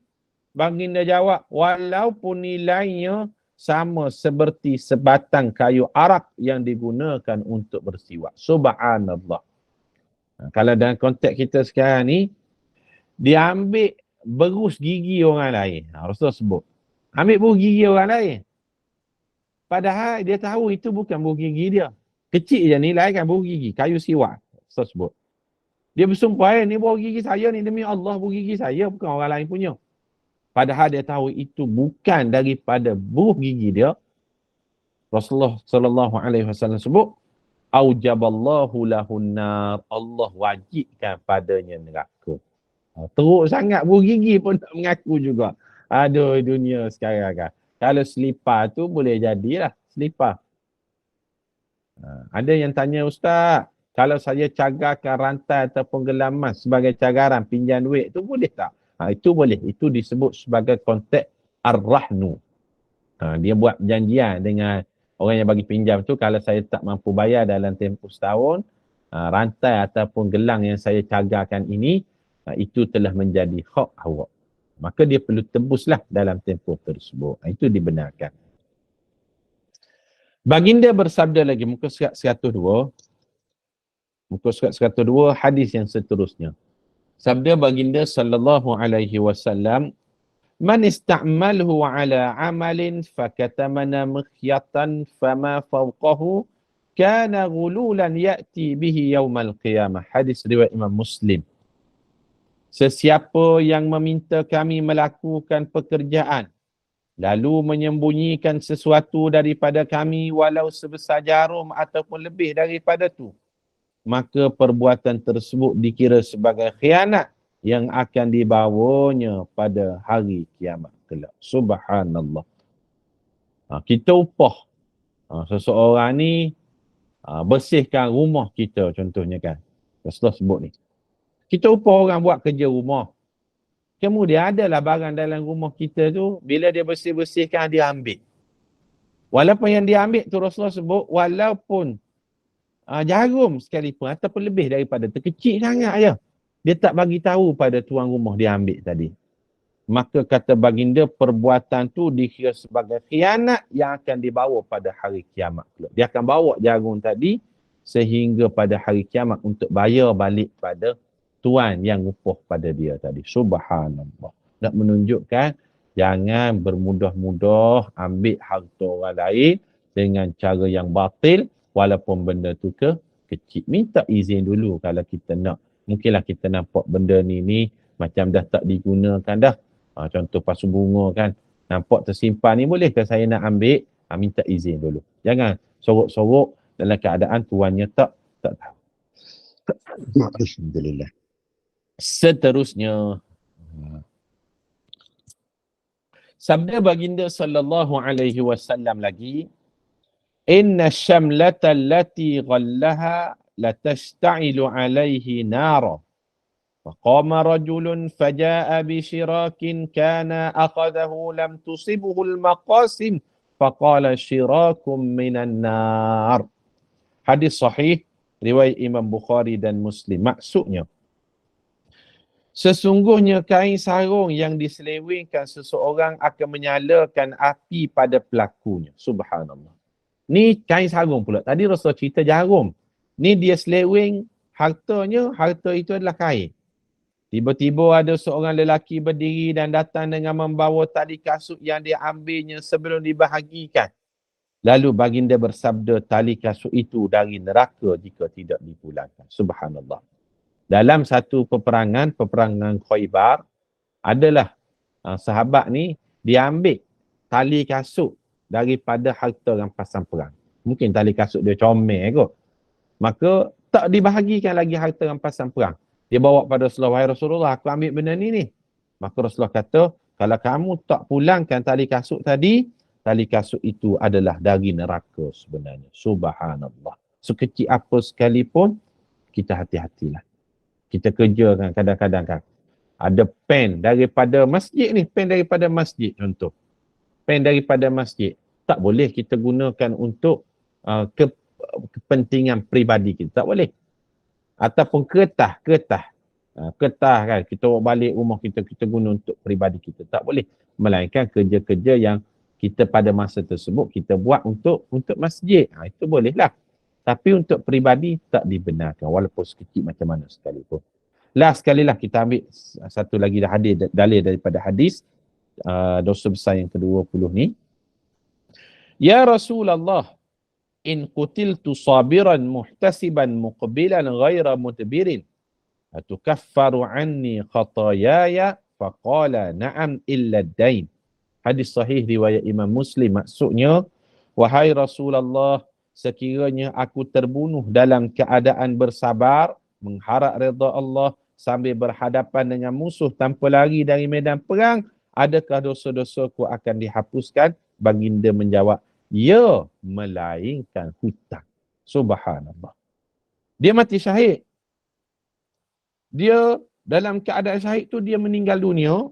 Speaker 1: Baginda jawab, walaupun nilainya sama seperti sebatang kayu arak yang digunakan untuk bersiwak. Subhanallah. Kalau dalam konteks kita sekarang ni, dia ambil berus gigi orang lain. Rasulullah sebut. Ambil berus gigi orang lain. Padahal dia tahu itu bukan berus gigi dia. Kecil je nilai kan berus gigi. Kayu siwak. Rasulullah sebut. Dia bersumpah, ni berus gigi saya ni demi Allah, berus gigi saya bukan orang lain punya. Padahal dia tahu itu bukan daripada berus gigi dia. Rasulullah sallallahu alaihi wasallam sebut, aujaballahu lahun nar, Allah wajibkan padanya neraka. Teruk sangat berus gigi pun tak mengaku juga. Aduh, dunia sekarang kan. Kalau selipar tu boleh jadilah selipar. Ada yang tanya, Ustaz, kalau saya cagarkan rantai ataupun gelang emas sebagai cagaran pinjam duit tu boleh tak? Itu boleh. Itu disebut sebagai konteks ar-rahnu. Dia buat perjanjian dengan orang yang bagi pinjam tu, kalau saya tak mampu bayar dalam tempoh setahun, rantai ataupun gelang yang saya cagarkan ini, itu telah menjadi hak awak. Maka dia perlu tebuslah dalam tempoh tersebut. Itu dibenarkan. Baginda bersabda lagi, muka surat 102. Muka surat 102, hadis yang seterusnya. Sabda baginda sallallahu alaihi wasallam, man ista'malhu ala amalin fakatamana mikhyatan fama fawqahu kana ghululan ya'ti bihi yaumal qiyamah. Hadis riwayat Imam Muslim. Sesiapa yang meminta kami melakukan pekerjaan lalu menyembunyikan sesuatu daripada kami walau sebesar jarum ataupun lebih daripada tu, maka perbuatan tersebut dikira sebagai khianat yang akan dibawanya pada hari kiamat kelak. Subhanallah. Kita upah seseorang ni bersihkan rumah kita contohnya kan. Rasulullah sebut ni. Kita upah orang buat kerja rumah. Kemudian adalah barang dalam rumah kita tu, bila dia bersih-bersihkan, dia ambil. Walaupun yang dia ambil tu Rasulullah sebut, walaupun jarum sekalipun ataupun lebih daripada terkecil sangat je, dia tak bagi tahu pada tuan rumah dia ambil tadi. Maka kata baginda, perbuatan tu dikira sebagai khianat yang akan dibawa pada hari kiamat. Dia akan bawa jarum tadi sehingga pada hari kiamat untuk bayar balik pada tuan yang upah pada dia tadi. Subhanallah. Nak menunjukkan jangan bermudah-mudah ambil harta orang lain dengan cara yang batil walaupun benda tu kecil. Minta izin dulu kalau kita nak. Mungkinlah kita nampak benda ni macam dah tak digunakan dah. Contoh pasu bunga kan. Nampak tersimpan ni, bolehkah saya nak ambil? Minta izin dulu. Jangan sorok-sorok dalam keadaan tuannya tak tahu. Alhamdulillah. Seterusnya, sabda baginda sallallahu alaihi wasallam lagi, inna syamlata allati ghallaha latashta'ilu alaihi nara. Faqama rajulun faja'a bishirakin kana akhadahu lam tusibuhu al-maqasim faqala shirakum minan nar. Hadis sahih riwayat Imam Bukhari dan Muslim. Maksudnya, Sesungguhnya kain sarung yang diselewengkan seseorang akan menyalakan api pada pelakunya. Subhanallah. Ni kain sarung pula. Tadi Rasul cerita jarum. Ni dia seleweng hartanya, harta itu adalah kain. Tiba-tiba ada seorang lelaki berdiri dan datang dengan membawa tali kasut yang dia ambilnya sebelum dibahagikan. Lalu baginda bersabda, tali kasut itu dari neraka jika tidak dipulangkan. Subhanallah. Dalam satu peperangan Khaybar, adalah sahabat ni dia ambil tali kasut daripada harta rampasan perang. Mungkin tali kasut dia comel kot. Maka tak dibahagikan lagi harta rampasan perang. Dia bawa pada Rasulullah, wahai Rasulullah, aku ambil benda ni. Maka Rasulullah kata, kalau kamu tak pulangkan tali kasut tadi, tali kasut itu adalah dari neraka sebenarnya. Subhanallah. Sekecil apa sekalipun, kita hati-hatilah. Kita kerja kan kadang-kadang kan. Ada pen daripada masjid ni, pen daripada masjid contoh. Pen daripada masjid. Tak boleh kita gunakan untuk kepentingan peribadi kita. Tak boleh. Ataupun kertas kan kita bawa balik rumah kita guna untuk peribadi kita. Tak boleh. Melainkan kerja-kerja yang kita pada masa tersebut kita buat untuk masjid. Itu bolehlah. Tapi untuk peribadi tak dibenarkan walaupun sekecil macam mana sekalipun. Last sekali lah kita ambil satu lagi dalil daripada hadis dosa besar yang ke-20 ni. Ya Rasulullah, in qutiltu sabiran muhtasiban muqbilan ghaira mudbirin atukaffaru anni khatayaya faqala na'am illa ad-dain. Hadis sahih riwayat Imam Muslim. Maksudnya, wahai Rasulullah, sekiranya aku terbunuh dalam keadaan bersabar, mengharap redha Allah sambil berhadapan dengan musuh tanpa lari dari medan perang, adakah dosa-dosaku akan dihapuskan? Baginda menjawab, ya, melainkan hutang. Subhanallah. Dia mati syahid. Dia dalam keadaan syahid tu dia meninggal dunia,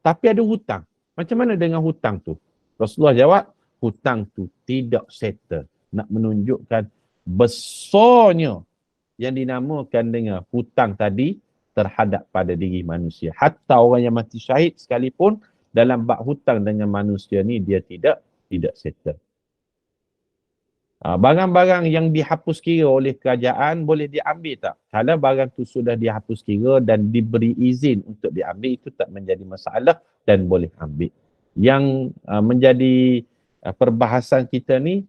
Speaker 1: tapi ada hutang. Macam mana dengan hutang tu? Rasulullah jawab, hutang tu tidak settle. Nak menunjukkan besarnya yang dinamakan dengan hutang tadi terhadap pada diri manusia. Hatta orang yang mati syahid sekalipun dalam bab hutang dengan manusia ni dia tidak settle. Barang-barang yang dihapus kira oleh kerajaan boleh diambil tak? Kalau barang tu sudah dihapus kira dan diberi izin untuk diambil, itu tak menjadi masalah dan boleh ambil. Yang menjadi perbahasan kita ni,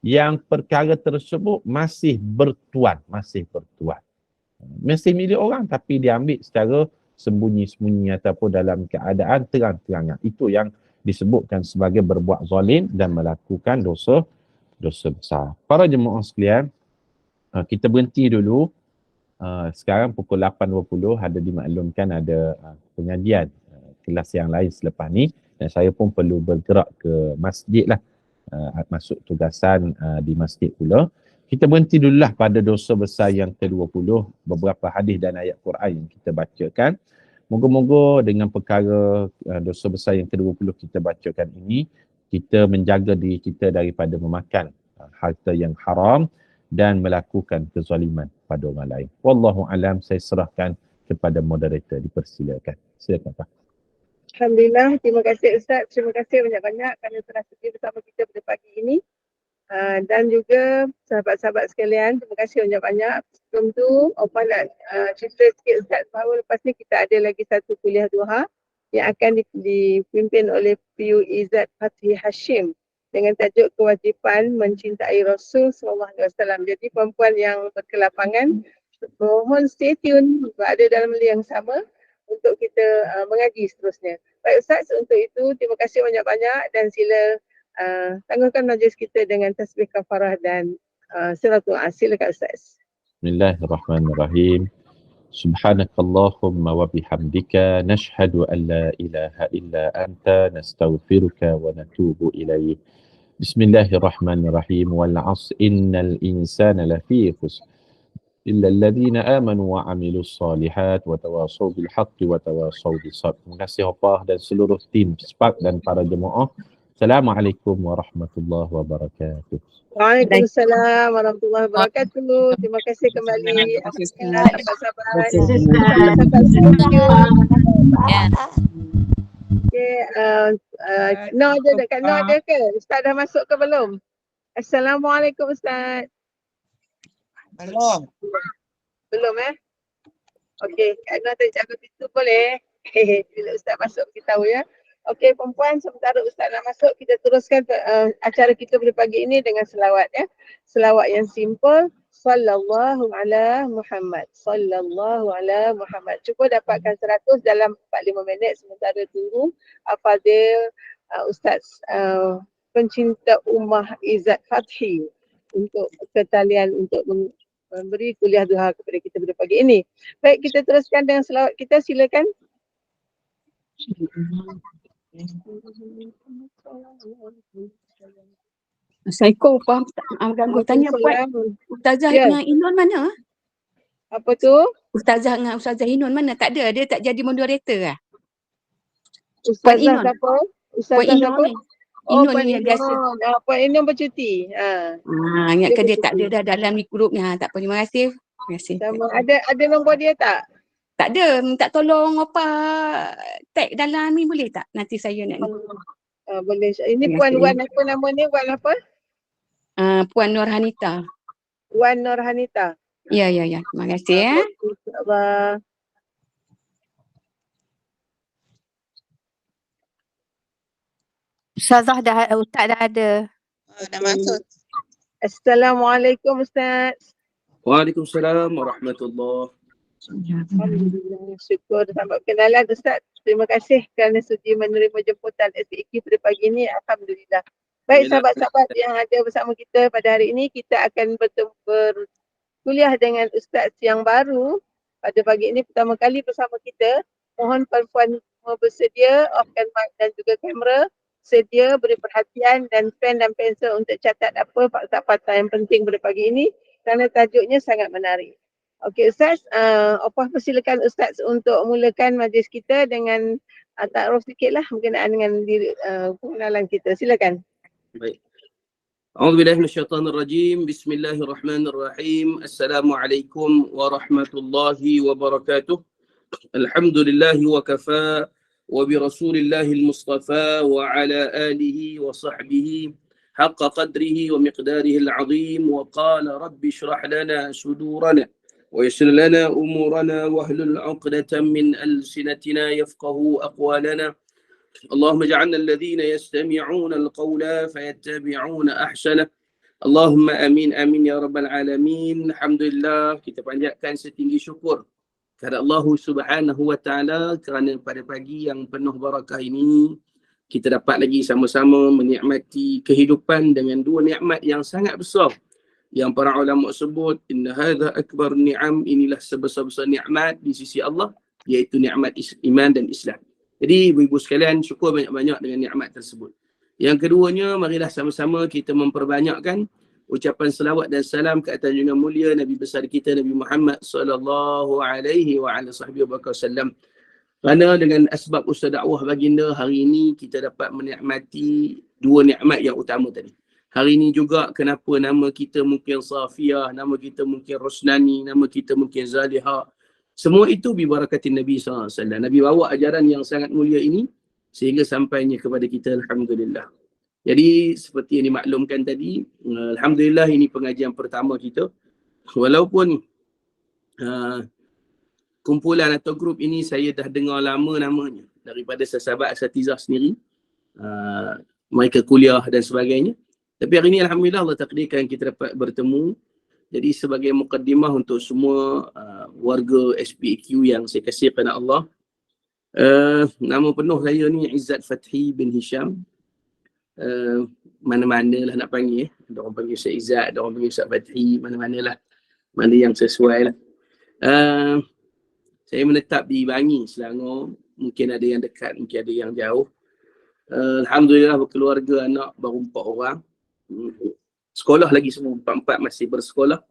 Speaker 1: yang perkara tersebut masih bertuan. Mesti milik orang tapi diambil secara sembunyi-sembunyi ataupun dalam keadaan terang-terangan. Itu yang disebutkan sebagai berbuat zalim dan melakukan dosa besar. Para jemaah sekalian, kita berhenti dulu. Sekarang pukul 8.20 ada dimaklumkan ada pengajian kelas yang lain selepas ni dan saya pun perlu bergerak ke masjid lah. Masuk tugasan di masjid pula. Kita berhenti dululah pada dosa besar yang ke-20, beberapa hadis dan ayat Quran yang kita bacakan. Moga-moga dengan perkara dosa besar yang ke-20 kita bacakan ini, kita menjaga diri kita daripada memakan harta yang haram dan melakukan kezaliman pada orang lain. Wallahu alam, saya serahkan kepada moderator, dipersilakan. Silakan Pak.
Speaker 3: Alhamdulillah, terima kasih Ustaz. Terima kasih banyak-banyak kerana telah sedia bersama kita pada pagi ini. Dan juga sahabat-sahabat sekalian, terima kasih banyak-banyak. Sebelum tu, Opa nak cerita sikit Ustaz bahawa lepas ni kita ada lagi satu kuliah duha yang akan dipimpin oleh PU Izzat Fatih Hashim dengan tajuk kewajipan mencintai Rasul SAW. Jadi perempuan yang berkelapangan, mohon stay tune berada dalam bilik yang sama untuk kita mengaji seterusnya. Baik Ustaz, untuk itu terima kasih banyak-banyak dan sila tangguhkan majlis kita dengan tasbih kafarah dan surah doa. Silakan Ustaz.
Speaker 1: Bismillahirrahmanirrahim. Subhanakallahumma wa bihamdika nashhadu an la ilaha illa anta nastaghfiruka wa natubu ilaik. Bismillahirrahmanirrahim. Wal 'asr innal insana lafi khusr illa alladhina amanu wa 'amilus solihat wa tawassaw bil haqqi wa tawassaw bis sabr. Terima kasih Opah dan seluruh tim Spark dan para jemaah Assalamualaikum warahmatullahi wabarakatuh.
Speaker 3: Waalaikumsalam warahmatullahi wabarakatuh. Terima kasih kembali sahabat-sahabat.
Speaker 2: Terima kasih,
Speaker 3: Sahabat-sahabat studio.
Speaker 4: Ya.
Speaker 3: Okay, No ada dekat No ada ke? Ustaz dah masuk ke belum? Assalamualaikum Ustaz.
Speaker 5: Belum.
Speaker 3: Belum Okey, Kak Noh tadi jaga pintu boleh? Bila Ustaz masuk kita tahu ya. Okey perempuan, sementara Ustaz nak masuk, kita teruskan acara kita pada pagi ini dengan selawat ya. Selawat yang simple. Sallallahu ala Muhammad. Sallallahu ala Muhammad. Cuba dapatkan 100 dalam 4-5 minit sementara tunggu Fadil Ustaz pencinta Ummah Izzat Fathi untuk ketalian untuk memberi kuliah duha kepada kita pada pagi ini. Baik, kita teruskan dengan selawat kita, silakan.
Speaker 4: Assalamualaikum, Pak. Ganggu tanya Puan. Ustazah dengan Inun mana?
Speaker 3: Apa tu?
Speaker 4: Ustazah dengan Ustazah Inun mana? Tak ada, dia tak jadi moderator lah.
Speaker 3: Ustazah
Speaker 4: Inun.
Speaker 3: siapa?
Speaker 4: Puan
Speaker 3: Ustazah
Speaker 4: Inun
Speaker 3: siapa?
Speaker 4: ni. Inun
Speaker 3: Puan
Speaker 4: ni yang biasa.
Speaker 3: Puan Inun bercuti.
Speaker 4: Ingatkan dia tak ada dah dalam ni grup ni. Tak apa, terima kasih. Terima kasih.
Speaker 3: Sama. Ada nombor dia tak?
Speaker 4: Tak ada, minta tolong apa tag dalam ni boleh tak? Nanti saya nak ni.
Speaker 3: Boleh. Ini
Speaker 4: Terima
Speaker 3: Puan
Speaker 4: kasih.
Speaker 3: Wan apa nama ni? Wan apa?
Speaker 4: Puan Nurhanita.
Speaker 3: Wan Nurhanita.
Speaker 4: Ya. Terima kasih ya.
Speaker 3: InsyaAllah.
Speaker 6: Ustaz dah ada.
Speaker 5: Dah masuk.
Speaker 3: Assalamualaikum Ustaz.
Speaker 7: Waalaikumsalam warahmatullahi.
Speaker 3: Alhamdulillah, syukur selamat kenalan Ustaz. Terima kasih kerana sudi menerima jemputan SPQ pada pagi ini. Alhamdulillah. Baik sahabat-sahabat yang ada bersama kita pada hari ini, kita akan berkuliah dengan Ustaz yang baru pada pagi ini pertama kali bersama kita. Mohon perempuan semua bersedia, offkan mic dan juga kamera. Sedia beri perhatian dan pen dan pensel untuk catat apa fakta-fakta yang penting pada pagi ini kerana tajuknya sangat menarik. Okey Ustaz, persilakan Ustaz untuk mulakan majlis kita dengan takruf sikitlah berkenaan dengan pengenalan kita. Silakan.
Speaker 7: Baik. A'udzubillahi minasyaitonir rajim. Bismillahirrahmanirrahim. Assalamualaikum warahmatullahi wabarakatuh. Alhamdulillahi wa kafa wa bi rasulillahil mustafa wa ala alihi wa sahbihi haqqa qadrihi wa miqdarihil azim wa qala rabbi shrah lana sudurana ويسر لنا أمورنا واحلل عقدة من ألسنتنا يفقهوا أقوالنا اللهم اجعلنا الذين يستمعون القول فيتبعون أحسنه اللهم آمين آمين يا رب العالمين. Alhamdulillah, kita panjatkan setinggi syukur kepada Allah Subhanahu wa taala kerana pada pagi yang penuh barakah ini kita dapat lagi sama-sama menikmati kehidupan dengan dua nikmat yang sangat besar yang para ulama sebut inna hadza akbar ni'am, inilah sebesar-besar nikmat di sisi Allah, iaitu nikmat iman dan Islam. Jadi ibu-ibu sekalian, syukur banyak-banyak dengan nikmat tersebut. Yang keduanya, marilah sama-sama kita memperbanyakkan ucapan selawat dan salam ke atas junjungan mulia Nabi besar kita Nabi Muhammad sallallahu alaihi wa ala sahbihi wasallam. Kerana dengan asbab usaha dakwah baginda, hari ini kita dapat menikmati dua nikmat yang utama tadi. Hari ini juga kenapa nama kita mungkin Safiyah, nama kita mungkin Rosnani, nama kita mungkin Zaliha. Semua itu bibarakatin Nabi SAW. Nabi bawa ajaran yang sangat mulia ini sehingga sampainya kepada kita, Alhamdulillah. Jadi seperti yang dimaklumkan tadi, Alhamdulillah ini pengajian pertama kita. Walaupun kumpulan atau grup ini saya dah dengar lama namanya daripada sahabat asatizah sendiri. Mereka kuliah dan sebagainya. Tapi hari ini Alhamdulillah Allah takdirkan kita dapat bertemu. Jadi sebagai mukaddimah untuk semua warga SPQ yang saya kasih kepada Allah. Nama penuh saya ni Izzat Fathi bin Hisham. Mana-mana lah nak panggil. Ada orang panggil Syed Izzat, ada orang panggil Ustaz Fathi, mana-mana lah. Mana yang sesuai lah. Saya menetap di Bangi, Selangor. Mungkin ada yang dekat, mungkin ada yang jauh. Alhamdulillah berkeluarga anak baru 4 orang. Sekolah lagi semua, 4 masih bersekolah.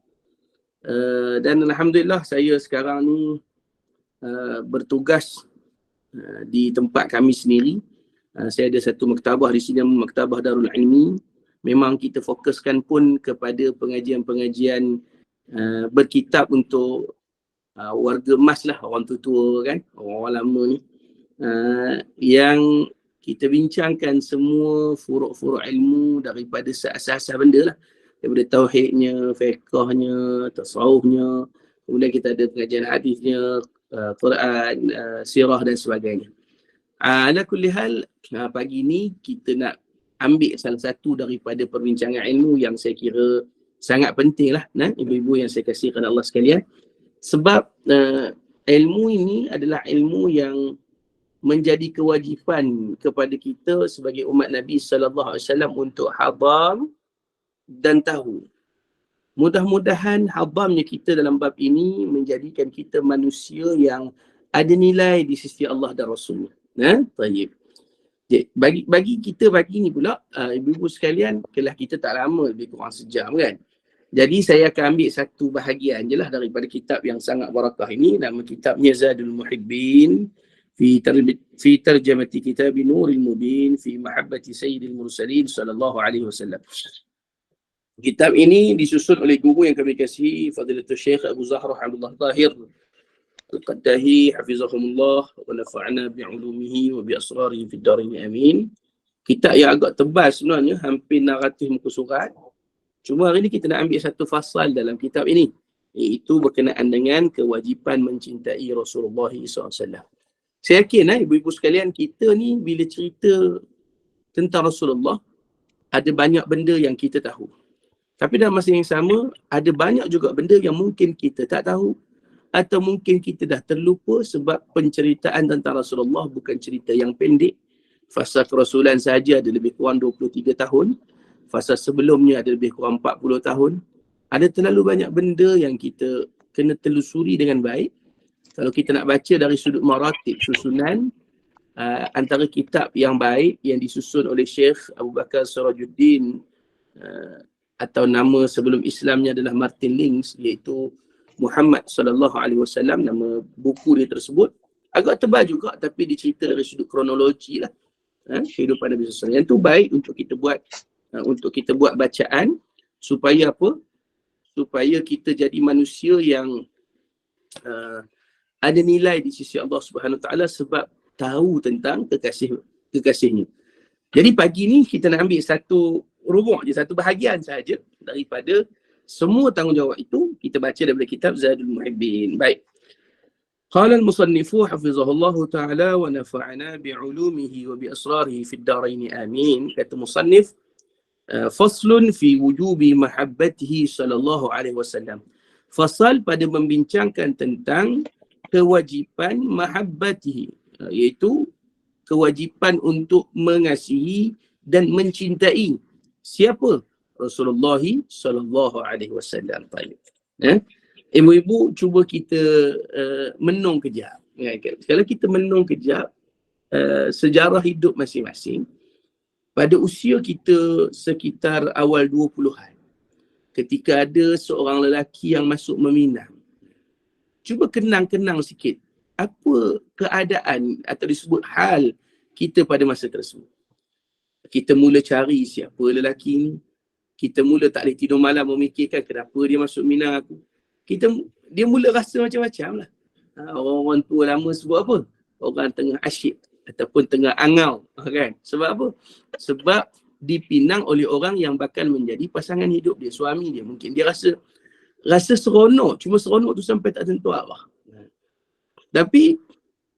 Speaker 7: Dan Alhamdulillah saya sekarang ni bertugas di tempat kami sendiri. Saya ada satu maktabah di sini, Maktabah Darul Ilmi. Memang kita fokuskan pun kepada pengajian-pengajian berkitab untuk warga emas lah, orang tua-tua kan, orang lama ni. Yang kita bincangkan semua furuk-furuk ilmu daripada seasas-asas benda lah. Daripada tauhidnya, fiqahnya, tasawufnya, kemudian kita ada pengajian hadisnya, Quran, sirah dan sebagainya. Ala kulli hal, pagi ni kita nak ambil salah satu daripada perbincangan ilmu yang saya kira sangat penting lah, ibu-ibu yang saya kasihkan Allah sekalian. Sebab ilmu ini adalah ilmu yang menjadi kewajipan kepada kita sebagai umat Nabi SAW untuk hadam dan tahu. Mudah-mudahan hadamnya kita dalam bab ini menjadikan kita manusia yang ada nilai di sisi Allah dan Rasulnya. Baik. Bagi kita pagi ni pula, ibu-ibu sekalian, kelas kita tak lama, lebih kurang sejam kan. Jadi saya akan ambil satu bahagian je lah daripada kitab yang sangat barakah ini. Nama kitabnya Zadul Muhibbin fi tarjamati kitab Nuril Mubin fi mahabbati Sayyidil Mursalin sallallahu alaihi wasallam. Kitab ini disusun oleh guru yang kami kasihi, Fadilatul Syekh Abu Zahrah Abdullah Tahir Al-Qaddahi hafizahumullah wa nafa'ana bi'ulumihi wa bi'asrarihi fid darin amin. Kitab yang agak tebal sebenarnya, hampir 600 muka surat. Cuma hari ni kita nak ambil satu fasal dalam kitab ini, iaitu berkenaan dengan kewajipan mencintai Rasulullah SAW. Saya yakin ibu-ibu sekalian, kita ni bila cerita tentang Rasulullah, ada banyak benda yang kita tahu. Tapi dalam masa yang sama, ada banyak juga benda yang mungkin kita tak tahu, atau mungkin kita dah terlupa sebab penceritaan tentang Rasulullah bukan cerita yang pendek. Fasa kerasulan sahaja ada lebih kurang 23 tahun. Fasa sebelumnya ada lebih kurang 40 tahun. Ada terlalu banyak benda yang kita kena telusuri dengan baik. Kalau kita nak baca dari sudut maratib susunan, antara kitab yang baik yang disusun oleh Syekh Abu Bakar Sirajuddin, atau nama sebelum Islamnya adalah Martin Links, iaitu Muhammad SAW, nama buku dia tersebut. Agak tebal juga, tapi dicerita dari sudut kronologi lah, kehidupan Nabi SAW. Yang tu baik untuk kita buat bacaan, supaya apa? Supaya kita jadi manusia yang ada nilai di sisi Allah Subhanahu Taala sebab tahu tentang kekasihnya. Jadi pagi ni kita nak ambil satu rubuk je, satu bahagian sahaja daripada semua tanggungjawab itu. Kita baca daripada kitab Zadul Muhibbin. Baik. Qala al-musannifu hafizahullahu ta'ala wa nafa'ana bi'ulumihi wa bi'asrarihi fid darain amin. Kata musannif, faslun fi wujubi mahabbatihi sallallahu alaihi wasallam. Fasal pada membincangkan tentang kewajipan mahabbatihi, iaitu kewajipan untuk mengasihi dan mencintai siapa? Rasulullah sallallahu alaihi wasallam. Ibu-ibu, cuba kita menung kejap. Kalau kita menung kejap sejarah hidup masing-masing, pada usia kita sekitar awal 20-an, ketika ada seorang lelaki yang masuk meminang, cuba kenang-kenang sikit apa keadaan atau disebut hal kita pada masa tersebut. Kita mula cari siapa lelaki ni. Kita mula tak boleh tidur malam memikirkan kenapa dia masuk minang aku. Dia mula rasa macam-macam lah. Orang-orang tua lama sebut apa? Orang tengah asyik ataupun tengah angau, kan? Sebab apa? Sebab dipinang oleh orang yang bakal menjadi pasangan hidup dia, suami dia. Mungkin dia rasa seronok, cuma seronok tu sampai tak tentu arah. Tapi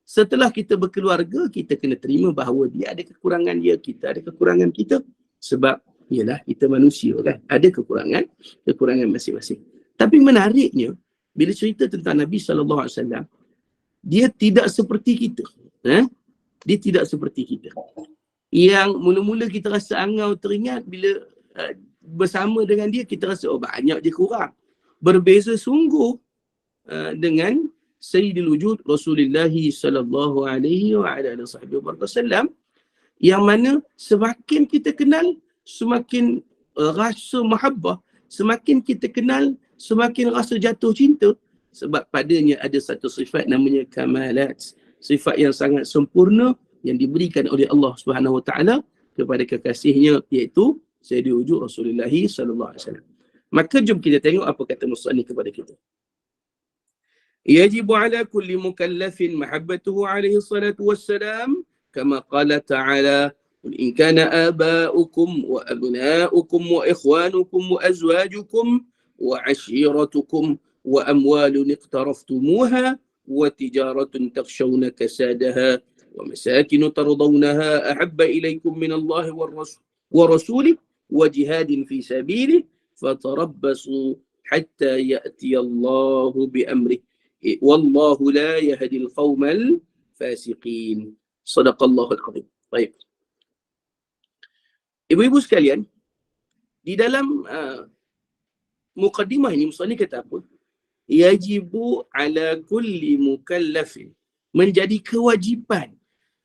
Speaker 7: setelah kita berkeluarga, kita kena terima bahawa dia ada kekurangan dia, kita ada kekurangan kita. Sebab ialah kita manusia kan, ada kekurangan masing-masing. Tapi menariknya, bila cerita tentang Nabi SAW, dia tidak seperti kita. Dia tidak seperti kita. Yang mula-mula kita rasa angau teringat, bila bersama dengan dia, kita rasa banyak je kurang. Berbeza sungguh dengan Sayyidil Wujud Rasulullah sallallahu alaihi wasallam, yang mana semakin kita kenal, semakin rasa mahabbah, semakin kita kenal, semakin rasa jatuh cinta, sebab padanya ada satu sifat namanya kamalat, sifat yang sangat sempurna yang diberikan oleh Allah Subhanahu Wa Taala kepada kekasihnya, iaitu Sayyidil Wujud Rasulullah sallallahu alaihi wasallam. Maka jom kita tengok apa kata musannif kepada kita. Yajibu ala kulli mukallafin mahabbatuhu alaihi salatu wassalam kama qala ta'ala قل إن كان آباؤكم وأبناؤكم وإخوانكم وأزواجكم وعشيرتكم وأموال اقترفتموها وتجارة تخشون كسادها ومساكن ترضونها أحب إليكم من الله ورسوله وجهاد في سبيله فتربصوا حتى يأتي الله بأمره والله لا يهدي القوم الفاسقين. صدق الله العظيم. طيب. Ibu-ibu sekalian, di dalam muqaddimah ini musannif kata apa? Yajibu ala kulli mukallafin, menjadi kewajipan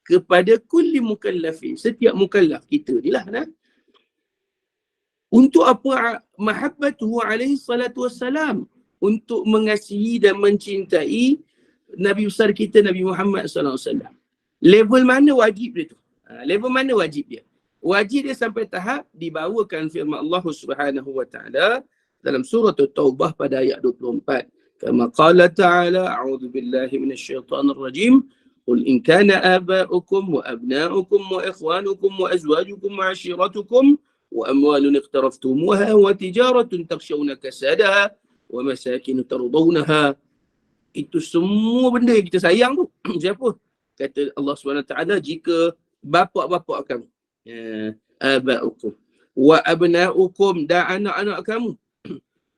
Speaker 7: kepada kulli mukallafin, setiap mukallaf kita ni lah, nah. Untuk apa? Mahabbatuhu alaihi salatu wassalam, untuk mengasihi dan mencintai Nabi besar kita Nabi Muhammad sallallahu alaihi wasallam. Level mana wajib dia tu? Level mana wajib dia? Wajib dia sampai tahap dibawakan firman Allah Subhanahu Wa Taala dalam surah At-Taubah pada ayat 24. Kama qala ta'ala, a'udzu billahi minasyaitonir rajim, qul in kana aba'ukum wa abna'ukum wa ikhwanukum wa azwajukum wa 'ashiratukum wa amwalun iqtaraftumuha wa tijaratun takhshawna kasadaha wa masakin tardawnaha. Itu semua benda yang kita sayang tu. Siapa? Kata Allah Subhanahu Wa Taala, jika bapa-bapa kamu, aba'ukum wa abna'ukum, dan anak-anak kamu,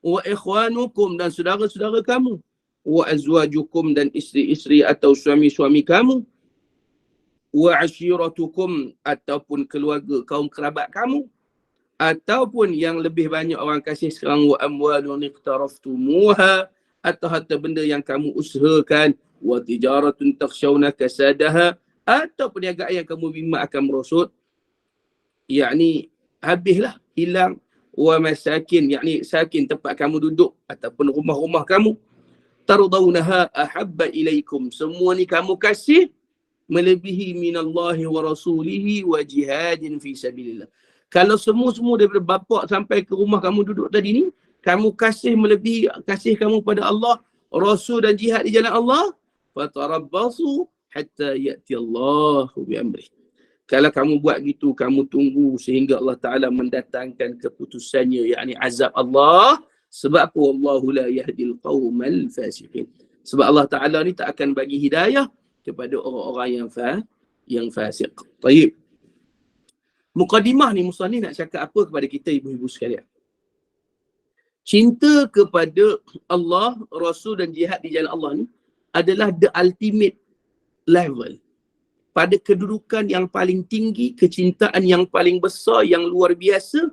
Speaker 7: wa ikhwanukum, dan saudara-saudara kamu, wa azwajukum, dan isteri-isteri atau suami-suami kamu, wa ashiratukum, ataupun keluarga kaum kerabat kamu, ataupun yang lebih banyak orang kasih sekarang, wa amwalun iqtaraftumuha, atau harta benda yang kamu usahakan, wa tijaratun takhshawna kasadaha, atau perniagaan yang kamu bimbang akan merosot, yakni habislah, hilang, wa masakin, yakni sakin, tempat kamu duduk ataupun rumah-rumah kamu, tardawnaha ahabba ilaikum, semua ni kamu kasih melebihi minallahi wa rasulihi wa jihadin fi sabilillah. Kalau semua daripada bapak sampai ke rumah kamu duduk tadi ni, kamu kasih melebihi kasih kamu pada Allah, Rasul dan jihad di jalan Allah, fatarabbasu hatta ya'ti Allahu bi amrih. Kalau kamu buat gitu, kamu tunggu sehingga Allah Ta'ala mendatangkan keputusannya, yakni azab Allah. Sebab apa? Wallahu la yahdil qawmal fasiqin. Sebab Allah Ta'ala ni tak akan bagi hidayah kepada orang-orang yang fasik. Baik. Muqaddimah ni musannif nak cakap apa kepada kita ibu-ibu sekalian? Cinta kepada Allah, Rasul dan jihad di jalan Allah ni adalah the ultimate level. Pada kedudukan yang paling tinggi, kecintaan yang paling besar, yang luar biasa,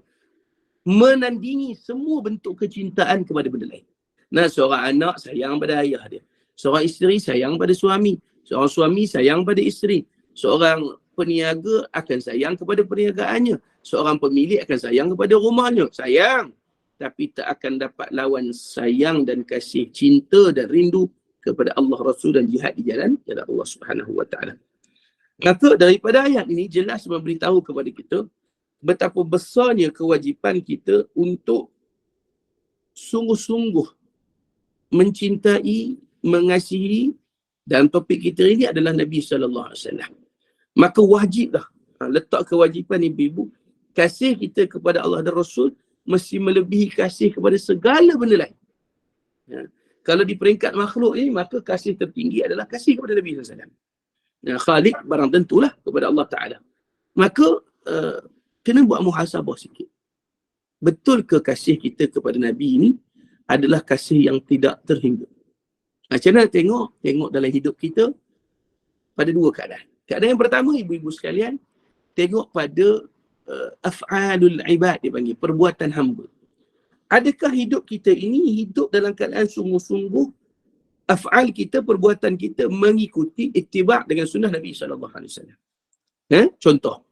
Speaker 7: menandingi semua bentuk kecintaan kepada benda lain. Nah, seorang anak sayang pada ayah dia. Seorang isteri sayang pada suami. Seorang suami sayang pada isteri. Seorang peniaga akan sayang kepada perniagaannya. Seorang pemilik akan sayang kepada rumahnya. Sayang. Tapi tak akan dapat lawan sayang dan kasih, cinta dan rindu kepada Allah, Rasul dan jihad di jalan Allah Subhanahu Wa Taala. Maka daripada ayat ini jelas memberitahu kepada kita betapa besarnya kewajipan kita untuk sungguh-sungguh mencintai, mengasihi, dan topik kita ini adalah Nabi SAW. Maka wajiblah, letak kewajipan ibu-ibu, kasih kita kepada Allah dan Rasul mesti melebihi kasih kepada segala benda lain. Kalau di peringkat makhluk ini, maka kasih tertinggi adalah kasih kepada Nabi SAW. Khaliq barang tentulah kepada Allah Ta'ala. Maka kena buat muhasabah sikit. Betul ke kasih kita kepada Nabi ini adalah kasih yang tidak terhingga? Macam mana tengok dalam hidup kita pada dua keadaan. Keadaan yang pertama, ibu-ibu sekalian, tengok pada af'alul ibad, dia panggil, perbuatan hamba. Adakah hidup kita ini hidup dalam keadaan sungguh-sungguh af'al kita, perbuatan kita mengikuti ittiba' dengan sunnah Nabi SAW? Contoh,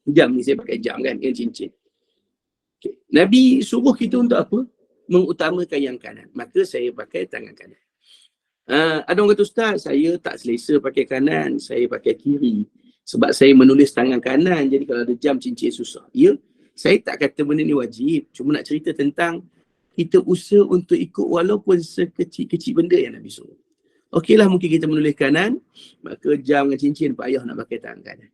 Speaker 7: jam ni saya pakai jam kan, dengan cincin. Okay. Nabi suruh kita untuk apa? Mengutamakan yang kanan. Maka saya pakai tangan kanan. Ada orang kata, Ustaz, saya tak selesa pakai kanan, saya pakai kiri. Sebab saya menulis tangan kanan, jadi kalau ada jam cincin susah. Ya, saya tak kata benda ni wajib. Cuma nak cerita tentang kita usaha untuk ikut walaupun sekecil-kecil benda yang Nabi suruh. Okeylah mungkin kita menulis kanan, maka jam dengan cincin Pak Ayah nak pakai tangan kanan.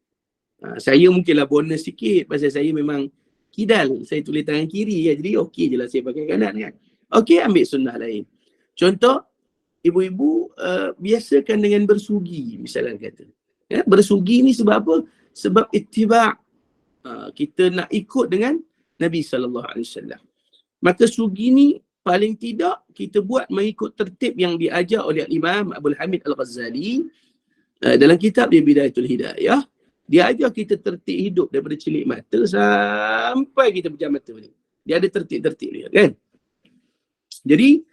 Speaker 7: Saya mungkinlah bonus sikit pasal saya memang kidal. Saya tulis tangan kiri, ya, jadi okey je lah saya pakai kanan kan. Okey, ambil sunnah lain. Contoh, ibu-ibu biasakan dengan bersugi, misalnya kata. Ya, bersugi ni sebab apa? Sebab ittiba'. Kita nak ikut dengan Nabi SAW. Maka sugi ni paling tidak kita buat mengikut tertib yang diajar oleh Imam Abdul Hamid Al-Ghazali dalam kitab dia Bidayatul Hidayah. Dia ajar kita tertib hidup daripada celik mata sampai kita pejam mata ni. Dia ada tertib-tertib dia kan. Jadi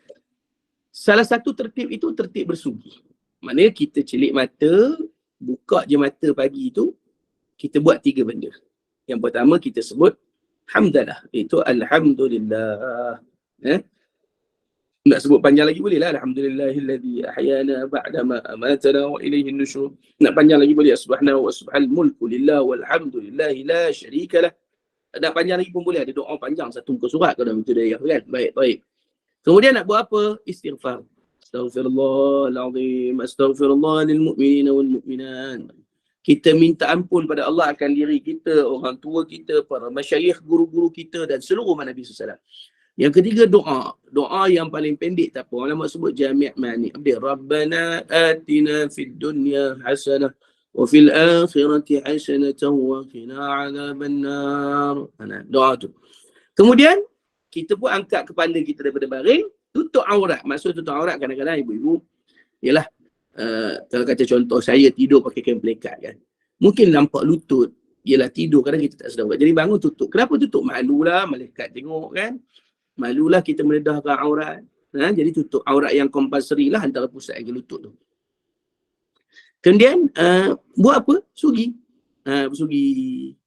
Speaker 7: salah satu tertib itu tertib bersugi. Maknanya kita celik mata, buka je mata pagi tu, kita buat 3 benda. Yang pertama kita sebut hamdalah, itu alhamdulillah. Nak sebut panjang lagi boleh lah. Alhamdulillahilladzi ahyana ba'da ma amatana wa ilayhin nusyur. Nak panjang lagi boleh. Subhanahu wa subhanal mulku lillah walhamdulillahi la syarikalah. Nak panjang lagi pun boleh. Ada doa panjang satu muka surat kalau itu daya kan. Baik. Kemudian nak buat apa? Istighfar. Astaghfirullahalazim. Astaghfirullah lil mu'minina wal mu'minat. Kita minta ampun pada Allah akan diri kita, orang tua kita, para masyayikh, guru-guru kita dan seluruh umat Nabi SAW. Yang ketiga doa. Doa yang paling pendek tak apa. Ulama sebut jami' ma'ni. Rabbana atina fid dunya hasanah wa fil akhirati hasanatan wa qina 'adzabannar. Doa tu. Kemudian kita pun angkat kepala kita daripada baring, tutup aurat. Maksud tutup aurat kadang-kadang ibu-ibu ialah kalau kata contoh saya tidur pakai kain pelikat kan. Mungkin nampak lutut, ialah tidur kadang kita tak sedar. Jadi bangun tutup. Kenapa tutup? Malulah malaikat tengok kan. Malulah kita meledahkan aurat. Jadi tutup aurat yang compulsory lah antara pusat dengan lutut tu. Kemudian buat apa? Sugi. Bersugi.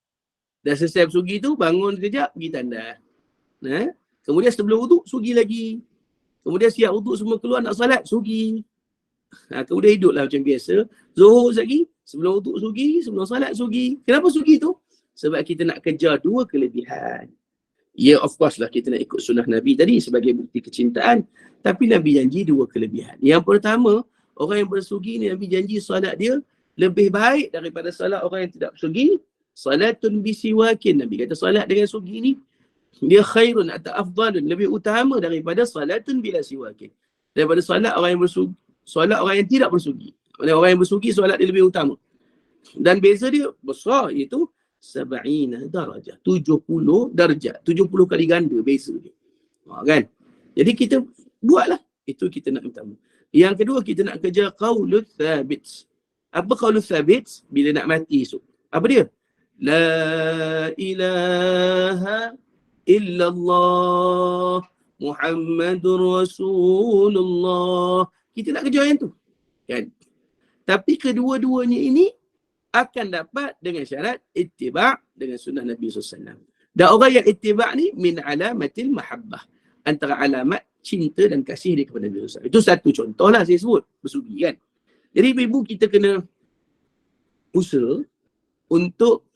Speaker 7: Dah selesai bersugi tu bangun sekejap pergi tandas. Kemudian sebelum wuduk sugi lagi. Kemudian siap wuduk semua keluar nak salat sugi. Kemudian hiduplah macam biasa. Zuhur lagi, sebelum wuduk sugi, sebelum salat sugi. Kenapa sugi tu? Sebab kita nak kejar 2 kelebihan. Ya, of course lah kita nak ikut sunnah Nabi tadi sebagai bukti kecintaan. Tapi Nabi janji 2 kelebihan. Yang pertama, orang yang bersugi ni Nabi janji salat dia lebih baik daripada salat orang yang tidak bersugi. Salatun bisiwakin. Nabi kata salat dengan sugi ni dia khairun atau afdalun, lebih utama daripada salatun bila siwakin. Daripada salat orang yang bersugi. Solat orang yang tidak bersugi. Orang yang bersugi solat dia lebih utama. Dan beza dia besar, iaitu 70 darjah. 70 darjah. 70 kali ganda beza dia. Kan? Jadi kita buatlah. Itu kita nak utama. Yang kedua kita nak kerja qaulul thabit. Apa qaulul thabit? Bila nak mati esok. Apa dia? La ilaha illallah Muhammadur Rasulullah. Kita nak kejar yang tu. Kan? Tapi kedua-duanya ini akan dapat dengan syarat ittiba' dengan sunnah Nabi SAW. Dan orang yang ittiba' ni min alamatil mahabbah. Antara alamat cinta dan kasih dia kepada Nabi SAW. Itu satu contoh lah saya sebut. Bersugi kan. Jadi ibu kita kena usaha untuk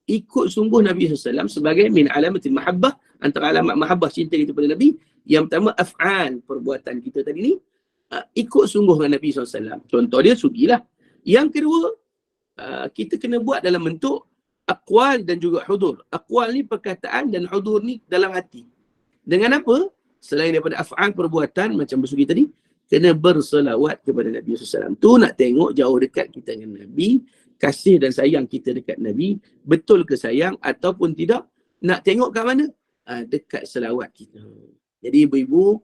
Speaker 7: ikut sungguh Nabi SAW sebagai min alamatil mahabbah. Antara alamat mahabbah cinta kita kepada Nabi. Yang pertama af'al, perbuatan kita tadi ni. Ikut sungguh dengan Nabi SAW. Contoh dia sugilah. Yang kedua, kita kena buat dalam bentuk aqwal dan juga hudur. Aqwal ni perkataan dan hudur ni dalam hati. Dengan apa? Selain daripada af'al perbuatan macam bersugi tadi, kena berselawat kepada Nabi SAW. Tu nak tengok jauh dekat kita dengan Nabi, kasih dan sayang kita dekat Nabi, betul ke sayang ataupun tidak, nak tengok kat mana? Dekat selawat kita. Jadi ibu-ibu,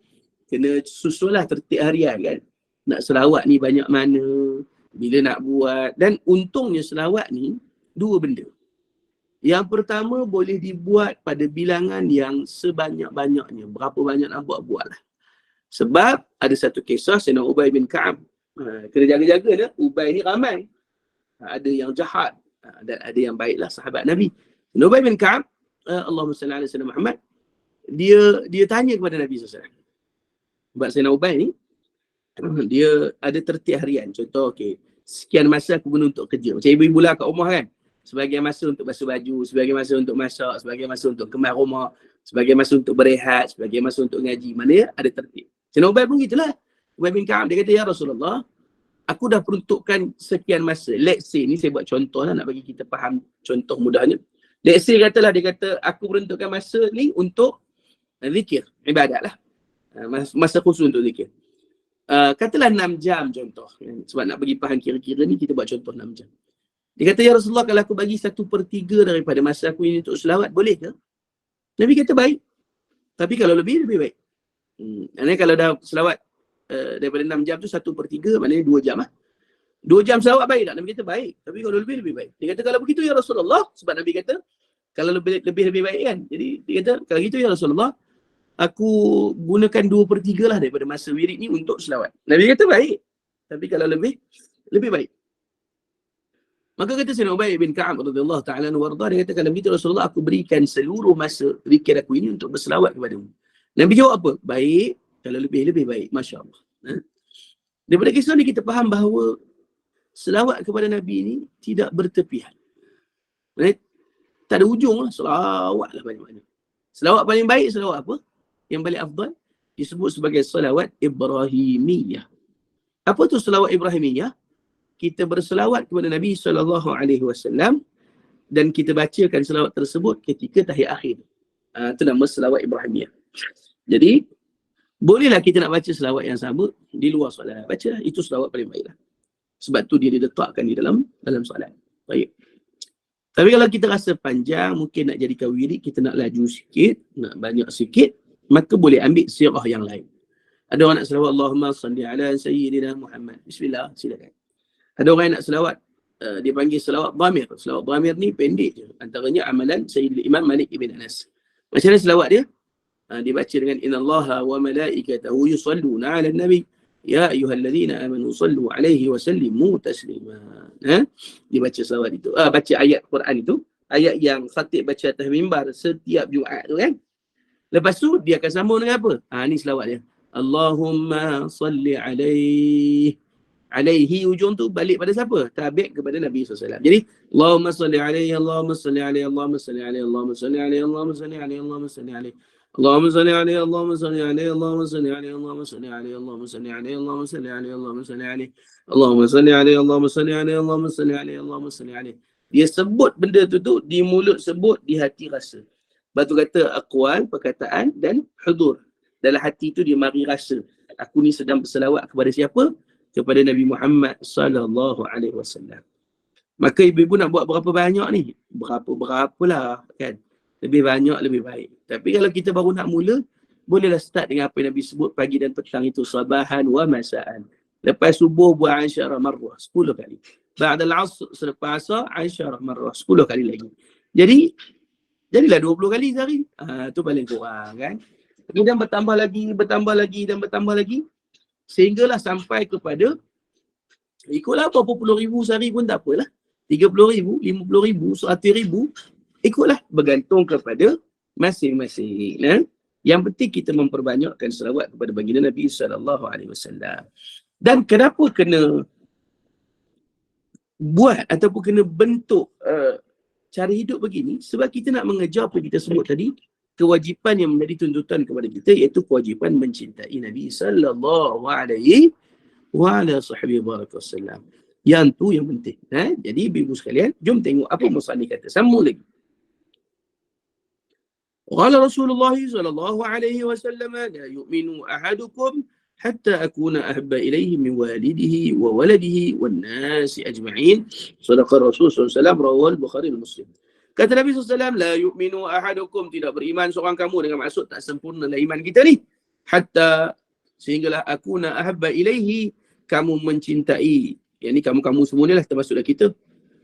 Speaker 7: kena susulah tertib harian kan. Nak selawat ni banyak mana, bila nak buat. Dan untungnya selawat ni 2 benda. Yang pertama boleh dibuat pada bilangan yang sebanyak-banyaknya. Berapa banyak nak buat-buat lah. Sebab ada satu kisah Sayyidina Ubay bin Ka'ab. Kena jaga-jaga dia. Ubay ni ramai. Ada yang jahat dan ada yang baiklah sahabat Nabi. Sayyidina Ubay bin Ka'ab, Allahumma salli ala Sayyidina Muhammad, dia tanya kepada Nabi SAW. Sebab Sayyidina Ubay ni, dia ada tertib harian. Contoh, okey, sekian masa aku guna untuk kerja. Macam ibu-ibu lah kat rumah kan. Sebagian masa untuk basuh baju, sebagian masa untuk masak, sebagian masa untuk kemas rumah, sebagian masa untuk berehat, sebagian masa untuk ngaji. Mana ada tertib. Sayyidina Ubay pun gitulah. Ubay bin Ka'ab dia kata, ya Rasulullah, aku dah peruntukkan sekian masa. Let's say, ni saya buat contoh lah nak bagi kita faham contoh mudahnya. Let's say katalah, dia kata aku peruntukkan masa ni untuk zikir, ibadat lah. Masa khusus untuk zikir. Katalah 6 jam contoh. Sebab nak bagi faham kira-kira ni kita buat contoh 6 jam. Dia kata, ya Rasulullah, kalau aku bagi 1/3 daripada masa aku ini untuk selawat, boleh ke? Nabi kata baik. Tapi kalau lebih baik. Maknanya kalau dah selawat daripada 6 jam tu 1/3, maknanya 2 jam lah. 2 jam selawat baik tak? Nabi kata baik. Tapi kalau lebih baik. Dia kata kalau begitu ya Rasulullah, sebab Nabi kata kalau lebih baik kan. Jadi dia kata kalau gitu ya Rasulullah, aku gunakan 2/3 lah daripada masa wirid ni untuk selawat. Nabi kata baik. Tapi kalau lebih baik. Maka kata Sayyidina Ubay bin Ka'ab radhiyallahu ta'ala anhu warda, dia kata kalau begitu Rasulullah, aku berikan seluruh masa zikir aku ini untuk berselawat kepadamu. Nabi jawab apa? Baik. Kalau lebih baik. Masya Allah. Daripada kisah ni kita faham bahawa selawat kepada Nabi ni tidak bertepian. Tak ada hujung lah. Selawat lah banyak-banyak. Selawat paling baik, selawat apa? Yang paling afdal disebut sebagai selawat Ibrahimiyah. Apa tu selawat Ibrahimiyah? Kita berselawat kepada Nabi SAW dan kita bacakan selawat tersebut ketika tahiyat akhir. Itu nama selawat Ibrahimiyah. Jadi, bolehlah kita nak baca selawat yang sama di luar solat. Bacalah, itu selawat paling baiklah. Sebab tu dia diletakkan di dalam solat. Baik. Tapi kalau kita rasa panjang, mungkin nak jadikan wirid, kita nak laju sikit, nak banyak sikit, maka boleh ambil sirah yang lain. Ada orang nak selawat Allahumma salli ala Sayyidina Muhammad. Bismillah, silakan. Ada orang yang nak selawat, dia panggil selawat dhamir. Selawat dhamir ni pendek je. Antaranya amalan Sayyidil Imam Malik ibn Anas. Macam mana selawat dia? Dia baca dengan innallaha wa malaikatahu yusalluna 'alan nabi ya ayyuhalladzina amanu sallu 'alaihi wa sallimu taslima. Dia baca selawat itu. Baca ayat Quran itu, ayat yang khatib baca atas mimbar setiap Jumaat tu kan. Lepas tu dia akan sambung dengan apa? Ni selawat dia. Allahumma salli alaihi, ujung tu balik pada siapa? Tabi' kepada Nabi SAW. Jadi Allahumma salli alaihi, Allahumma salli alaihi, Allahumma salli alaihi, Allahumma salli alaihi, Allahumma salli alaihi, Allahumma salli alaihi, Allahumma salli alaihi, Allahumma salli alaihi, Allahumma salli alaihi, Allahumma salli alaihi, Allahumma salli alaihi, Allahumma salli alaihi, Allahumma salli alaihi, Allahumma salli alaihi, Allahumma salli alaihi, Allahumma salli alaihi, Allahumma salli alaihi. Dia sebut benda tu di mulut sebut, di hati rasa. Batu kata aqwal, perkataan dan hudur. Dalam hati tu dia mari rasa. Aku ni sedang berselawat kepada siapa? Kepada Nabi Muhammad sallallahu alaihi wasallam. Maka ibu-ibu nak buat berapa banyak ni? Berapalah kan. Lebih banyak lebih baik. Tapi kalau kita baru nak mula, bolehlah start dengan apa yang Nabi sebut pagi dan petang itu, sabahan wa masaan. Lepas subuh buat asyarah marrah 10 kali. Ba'da al-'asr, selepas asar asyarah marrah 10 kali lagi. Jadilah 20 kali sehari. Tu paling kurang kan. Kemudian bertambah lagi. Sehinggalah sampai kepada ikutlah berapa puluh ribu sehari pun tak apalah. 30,000, 50,000, 100,000, ikutlah bergantung kepada masing-masing. Yang penting kita memperbanyakkan selawat kepada baginda Nabi SAW. Dan kenapa kena buat ataupun kena bentuk cara hidup begini? Sebab kita nak mengejar apa kita sebut tadi, kewajipan yang menjadi tuntutan kepada kita, iaitu kewajipan mencintai Nabi sallallahu alaihi wasallam. Yang tu yang penting. Jadi ibu sekalian, jom tengok apa musannif kata. Sambung lagi. Qala Rasulullah sallallahu alaihi wasallam, la yu'minu ahadukum hatta akuna ahabba ilaihi min walidihi wa waladihi wan nasi ajma'in. Sadaqa Rasul sallallahu alaihi wasallam, rawal Bukhari dan Muslim. Kata Nabi SAW, la yu'minu ahadukum, tidak beriman seorang kamu, dengan maksud tak sempurnalah iman kita ni. Hatta, sehinggalah akuna ahabba ilaihi, kamu mencintai, yang ni kamu semua ni lah, termasuklah kita,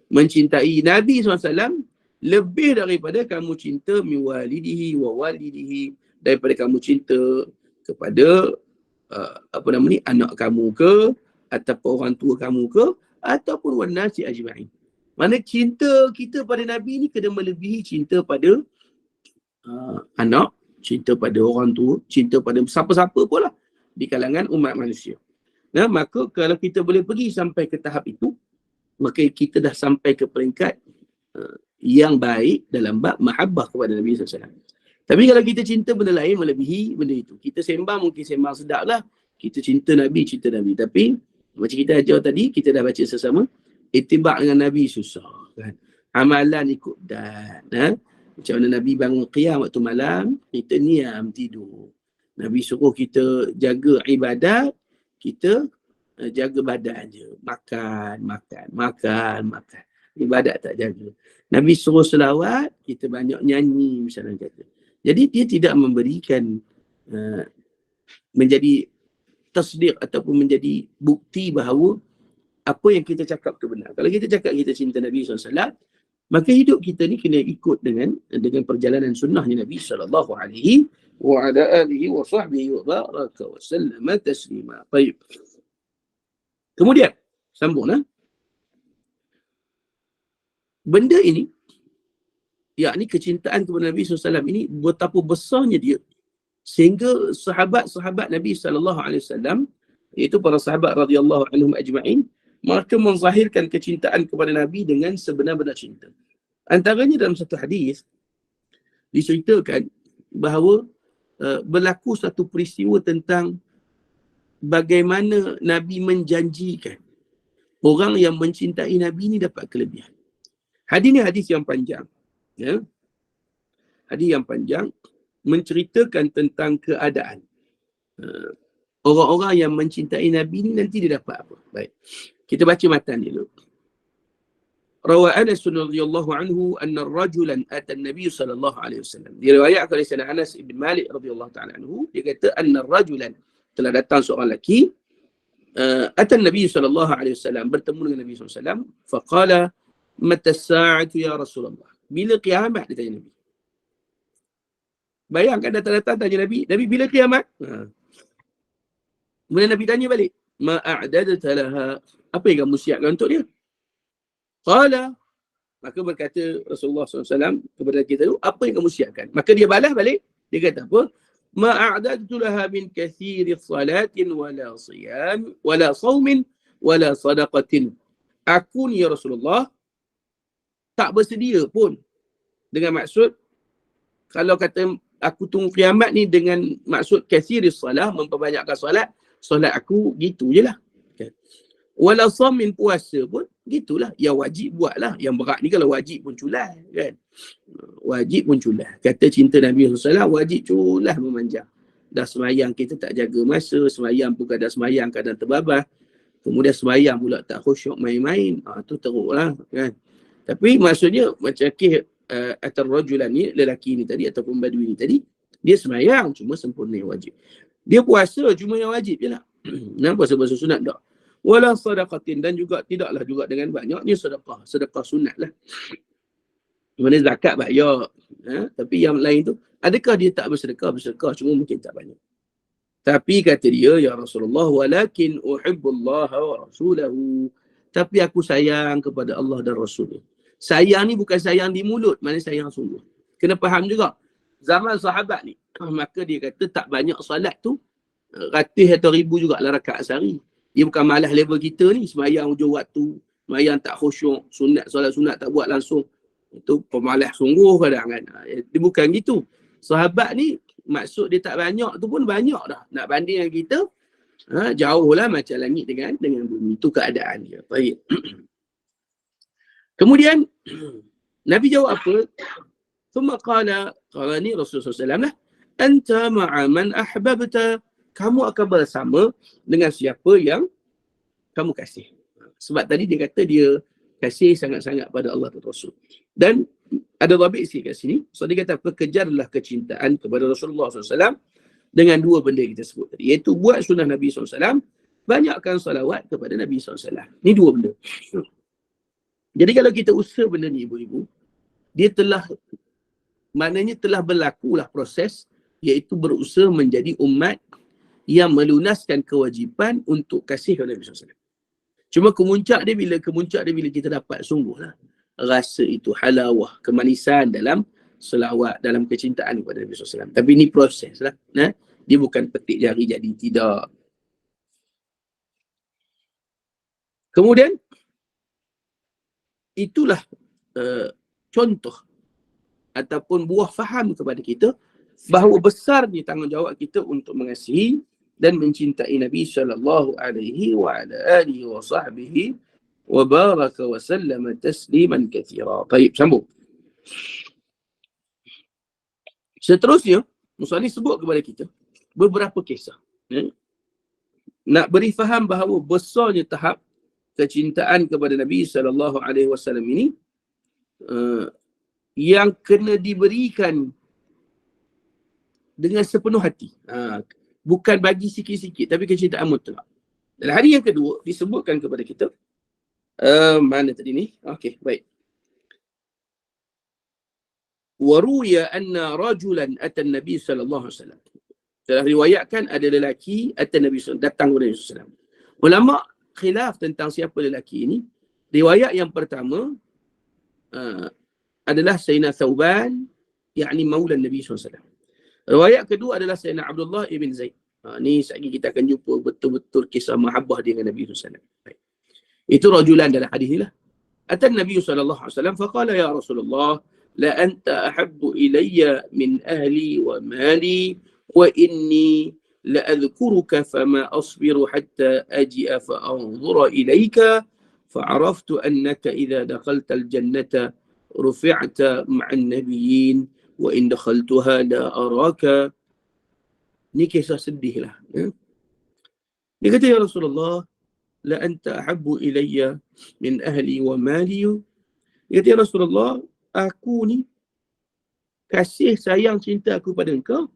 Speaker 7: mencintai Nabi SAW, lebih daripada kamu cinta min walidihi wa walidihi, daripada kamu cinta kepada, anak kamu ke, ataupun orang tua kamu ke, ataupun wan nasi ajma'in. Mana cinta kita pada Nabi ni kena melebihi cinta pada anak, cinta pada orang tua, cinta pada siapa-siapa pun lah di kalangan umat manusia. maka kalau kita boleh pergi sampai ke tahap itu, maka kita dah sampai ke peringkat yang baik dalam bab mahabbah kepada Nabi SAW. Tapi kalau kita cinta benda lain melebihi benda itu. Kita sembang mungkin sembang sedap lah. Kita cinta Nabi. Tapi macam kita ajar tadi, kita dah baca sesama. Itibak dengan Nabi susah. Kan? Amalan ikut dan. Macam mana Nabi bangun qiyam waktu malam, kita niam tidur. Nabi suruh kita jaga ibadat, kita jaga badan je. Makan. Ibadat tak jaga. Nabi suruh selawat, kita banyak nyanyi misalnya kata. Jadi dia tidak memberikan menjadi tasdiq ataupun menjadi bukti bahawa apa yang kita cakap tu benar. Kalau kita cakap kita cinta Nabi SAW, maka hidup kita ni kena ikut dengan perjalanan sunnahnya Nabi sallallahu alaihi wa ala alihi wa sahbihi wa baraka wa sallama taslima. Baik. Kemudian sambunglah. Benda ini, yakni kecintaan kepada Nabi SAW ini betapa besarnya dia sehingga sahabat-sahabat Nabi SAW, iaitu para sahabat radhiyallahu anhum ajma'in, mereka menzahirkan kecintaan kepada Nabi dengan sebenar-benar cinta. Antaranya dalam satu hadis diceritakan bahawa berlaku satu peristiwa tentang bagaimana Nabi menjanjikan orang yang mencintai Nabi ni dapat kelebihan. Hadis ni hadis yang panjang. Ya. Hadis yang panjang menceritakan tentang keadaan orang-orang yang mencintai Nabi ni nanti dia dapat apa. Baik. Kita baca matan dulu. Rawa Anas radhiyallahu anhu anna rajulan ata an-nabiy sallallahu alaihi wasallam. Diriwayatkan oleh Sayyidina Anas ibn Malik radhiyallahu taala anhu, dia kata anna rajulan, telah datang seorang lelaki ata an-nabiy sallallahu alaihi wasallam, bertemu dengan Nabi sallallahu alaihi wasallam, faqala mata as-sa'atu ya Rasulullah. Bila kiamat, dia tanya Nabi. Bayangkan datang-datang tanya Nabi, Nabi bila kiamat? Kemudian Nabi tanya balik, ma a'dadta laha, apa yang kamu siapkan untuk dia? Qala, maka berkata Rasulullah SAW kepada kita tu, apa yang kamu siapkan? Maka dia balas balik, dia kata apa? Ma a'dadtu laha min kathiri salatin wala siyam wala sawmin wala sadaqatin. Aku ni ya Rasulullah tak bersedia pun dengan maksud, kalau kata aku tunggu kiamat ni dengan maksud kathiri salah, memperbanyakkan solat aku gitu je lah. Wala samin, puasa pun gitulah. Yang wajib buatlah. Yang berat ni kalau wajib pun culah kan. Wajib pun culah. Kata cinta Nabi SAW, wajib culah memanjang. Dah semayang kita tak jaga masa, semayang pun kadang semayang, kadang terbabah. Kemudian semayang pula tak khusyuk main-main. Tu teruk lah kan. Tapi maksudnya macam atar rajulan ni, lelaki ni tadi ataupun badui ni tadi, dia semayang cuma sempurna yang wajib. Dia puasa cuma yang wajib je lah. Puasa sunat tak. Wala sadaqatin, dan juga tidaklah juga dengan banyaknya sedekah sunat lah. Mana zakat banyak, tapi yang lain tu, adakah dia tak bersedekah cuma mungkin tak banyak. Tapi kata dia, ya Rasulullah, walakin uhibbullaha wa rasulahu, tapi aku sayang kepada Allah dan Rasul. Sayang ni bukan sayang di mulut, mana sayang sungguh. Kena faham juga, zaman sahabat ni, maka dia kata tak banyak salat tu, ratus atau ribu juga lah rakaat sehari. Dia bukan malas level kita ni, semayang hujung waktu, semayang tak khusyuk, solat sunat tak buat langsung. Itu pemalas sungguh kadang kan. Dia bukan gitu. Sahabat ni, maksud dia tak banyak tu pun banyak dah. Nak banding dengan kita, jauh lah macam langit dengan bumi. Itu keadaan dia. Baik. Kemudian, Nabi jawab apa? Thumma qala ni Rasulullah SAW lah, anta ma'a man ahbabta, kamu akan bersama dengan siapa yang kamu kasih. Sebab tadi dia kata dia kasih sangat-sangat pada Allah dan Rasul. Dan ada rabit sikit kat sini. So dia kata, kejarlah kecintaan kepada Rasulullah SAW dengan dua benda kita sebut tadi. Iaitu buat sunnah Nabi SAW, banyakkan salawat kepada Nabi SAW. Ini dua benda. Jadi kalau kita usaha benda ni ibu-ibu, dia maknanya telah berlakulah proses, iaitu berusaha menjadi umat yang melunaskan kewajipan untuk kasih kepada Nabi SAW. Cuma kemuncak dia bila kita dapat sungguhlah rasa itu halawah, kemanisan dalam selawat, dalam kecintaan kepada Nabi SAW. Tapi ini proses lah. Dia bukan petik jari jadi, tidak. Kemudian itulah contoh ataupun buah faham kepada kita bahawa besarnya tanggungjawab kita untuk mengasihi dan mencintai Nabi sallallahu alaihi wa ala alihi wa sahbihi wa baraka wa sallama tasliman katsira. Baik, sambung. Seterusnya, musannif sebut kepada kita beberapa kisah. Nak beri faham bahawa besarnya tahap kecintaan kepada Nabi sallallahu alaihi wasallam ini yang kena diberikan dengan sepenuh hati. Bukan bagi sikit-sikit, tapi kecintaan mutlak. Dan hari yang kedua disebutkan kepada kita, mana tadi ni? Okey, baik. Waruya anna rajulan atan Nabi sallallahu alaihi wasallam. Telah riwayatkan ada lelaki atan Nabi sallallahu datang kepada Nabi sallallahu alaihi wasallam. Ulama khilaf tentang siapa lelaki ini. Riwayat yang pertama adalah Sayyidina Thawban, yakni maula Nabi sallallahu alaihi wasallam. Riwayat kedua adalah Sayyidina Abdullah ibn Zaid. Ni sekali kita akan jumpa betul-betul kisah mahabbah dengan Nabi sallallahu alaihi wasallam. Itu rajulan dalam hadis ni lah. Atan Nabi sallallahu alaihi wasallam faqala ya Rasulullah la anta ahabbu ilayya min ahli wa mali wa inni la adhkuruka fama asbiru hatta aji'a fa anzura ilayka fa'araftu annaka idza dakhalta al-jannata rufi'ta ma'an nabiyyin wa in dakhaltuha la araka. Ni kisah sedih lah. Dia kata ya Rasulullah la anta ahabbu ilayya min ahli wa mali. Dia kata ya Rasulullah, aku ni kasih sayang cinta aku pada engkau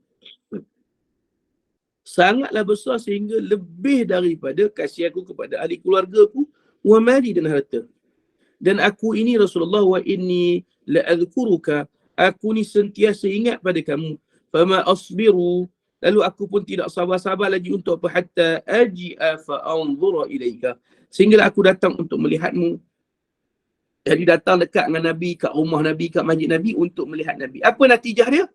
Speaker 7: sangatlah besar sehingga lebih daripada kasih aku kepada ahli keluarga aku wa mali dan harta. Dan aku ini Rasulullah wa inni la adhkuruka, aku ni sentiasa ingat pada kamu. Fama asbiru, lalu aku pun tidak sabar-sabar lagi untuk apa hatta aji'a fa anzura ilaika, sehingga aku datang untuk melihatmu. Jadi datang dekat dengan Nabi, kat rumah Nabi, kat masjid Nabi untuk melihat Nabi. Apa natijah dia?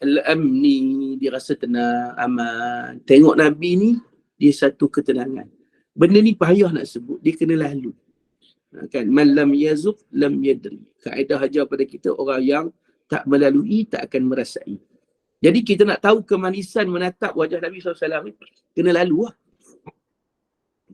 Speaker 7: Al-amni, dia rasa tenang, aman. Tengok Nabi ni, dia satu ketenangan. Benda ni payah nak sebut, dia kena lalu. Kan, man lam yazuq lam yadri. Kaedah ajar pada kita, orang yang tak melalui tak akan merasai. Jadi kita nak tahu kemanisan menatap wajah Nabi SAW, kena lalu lah.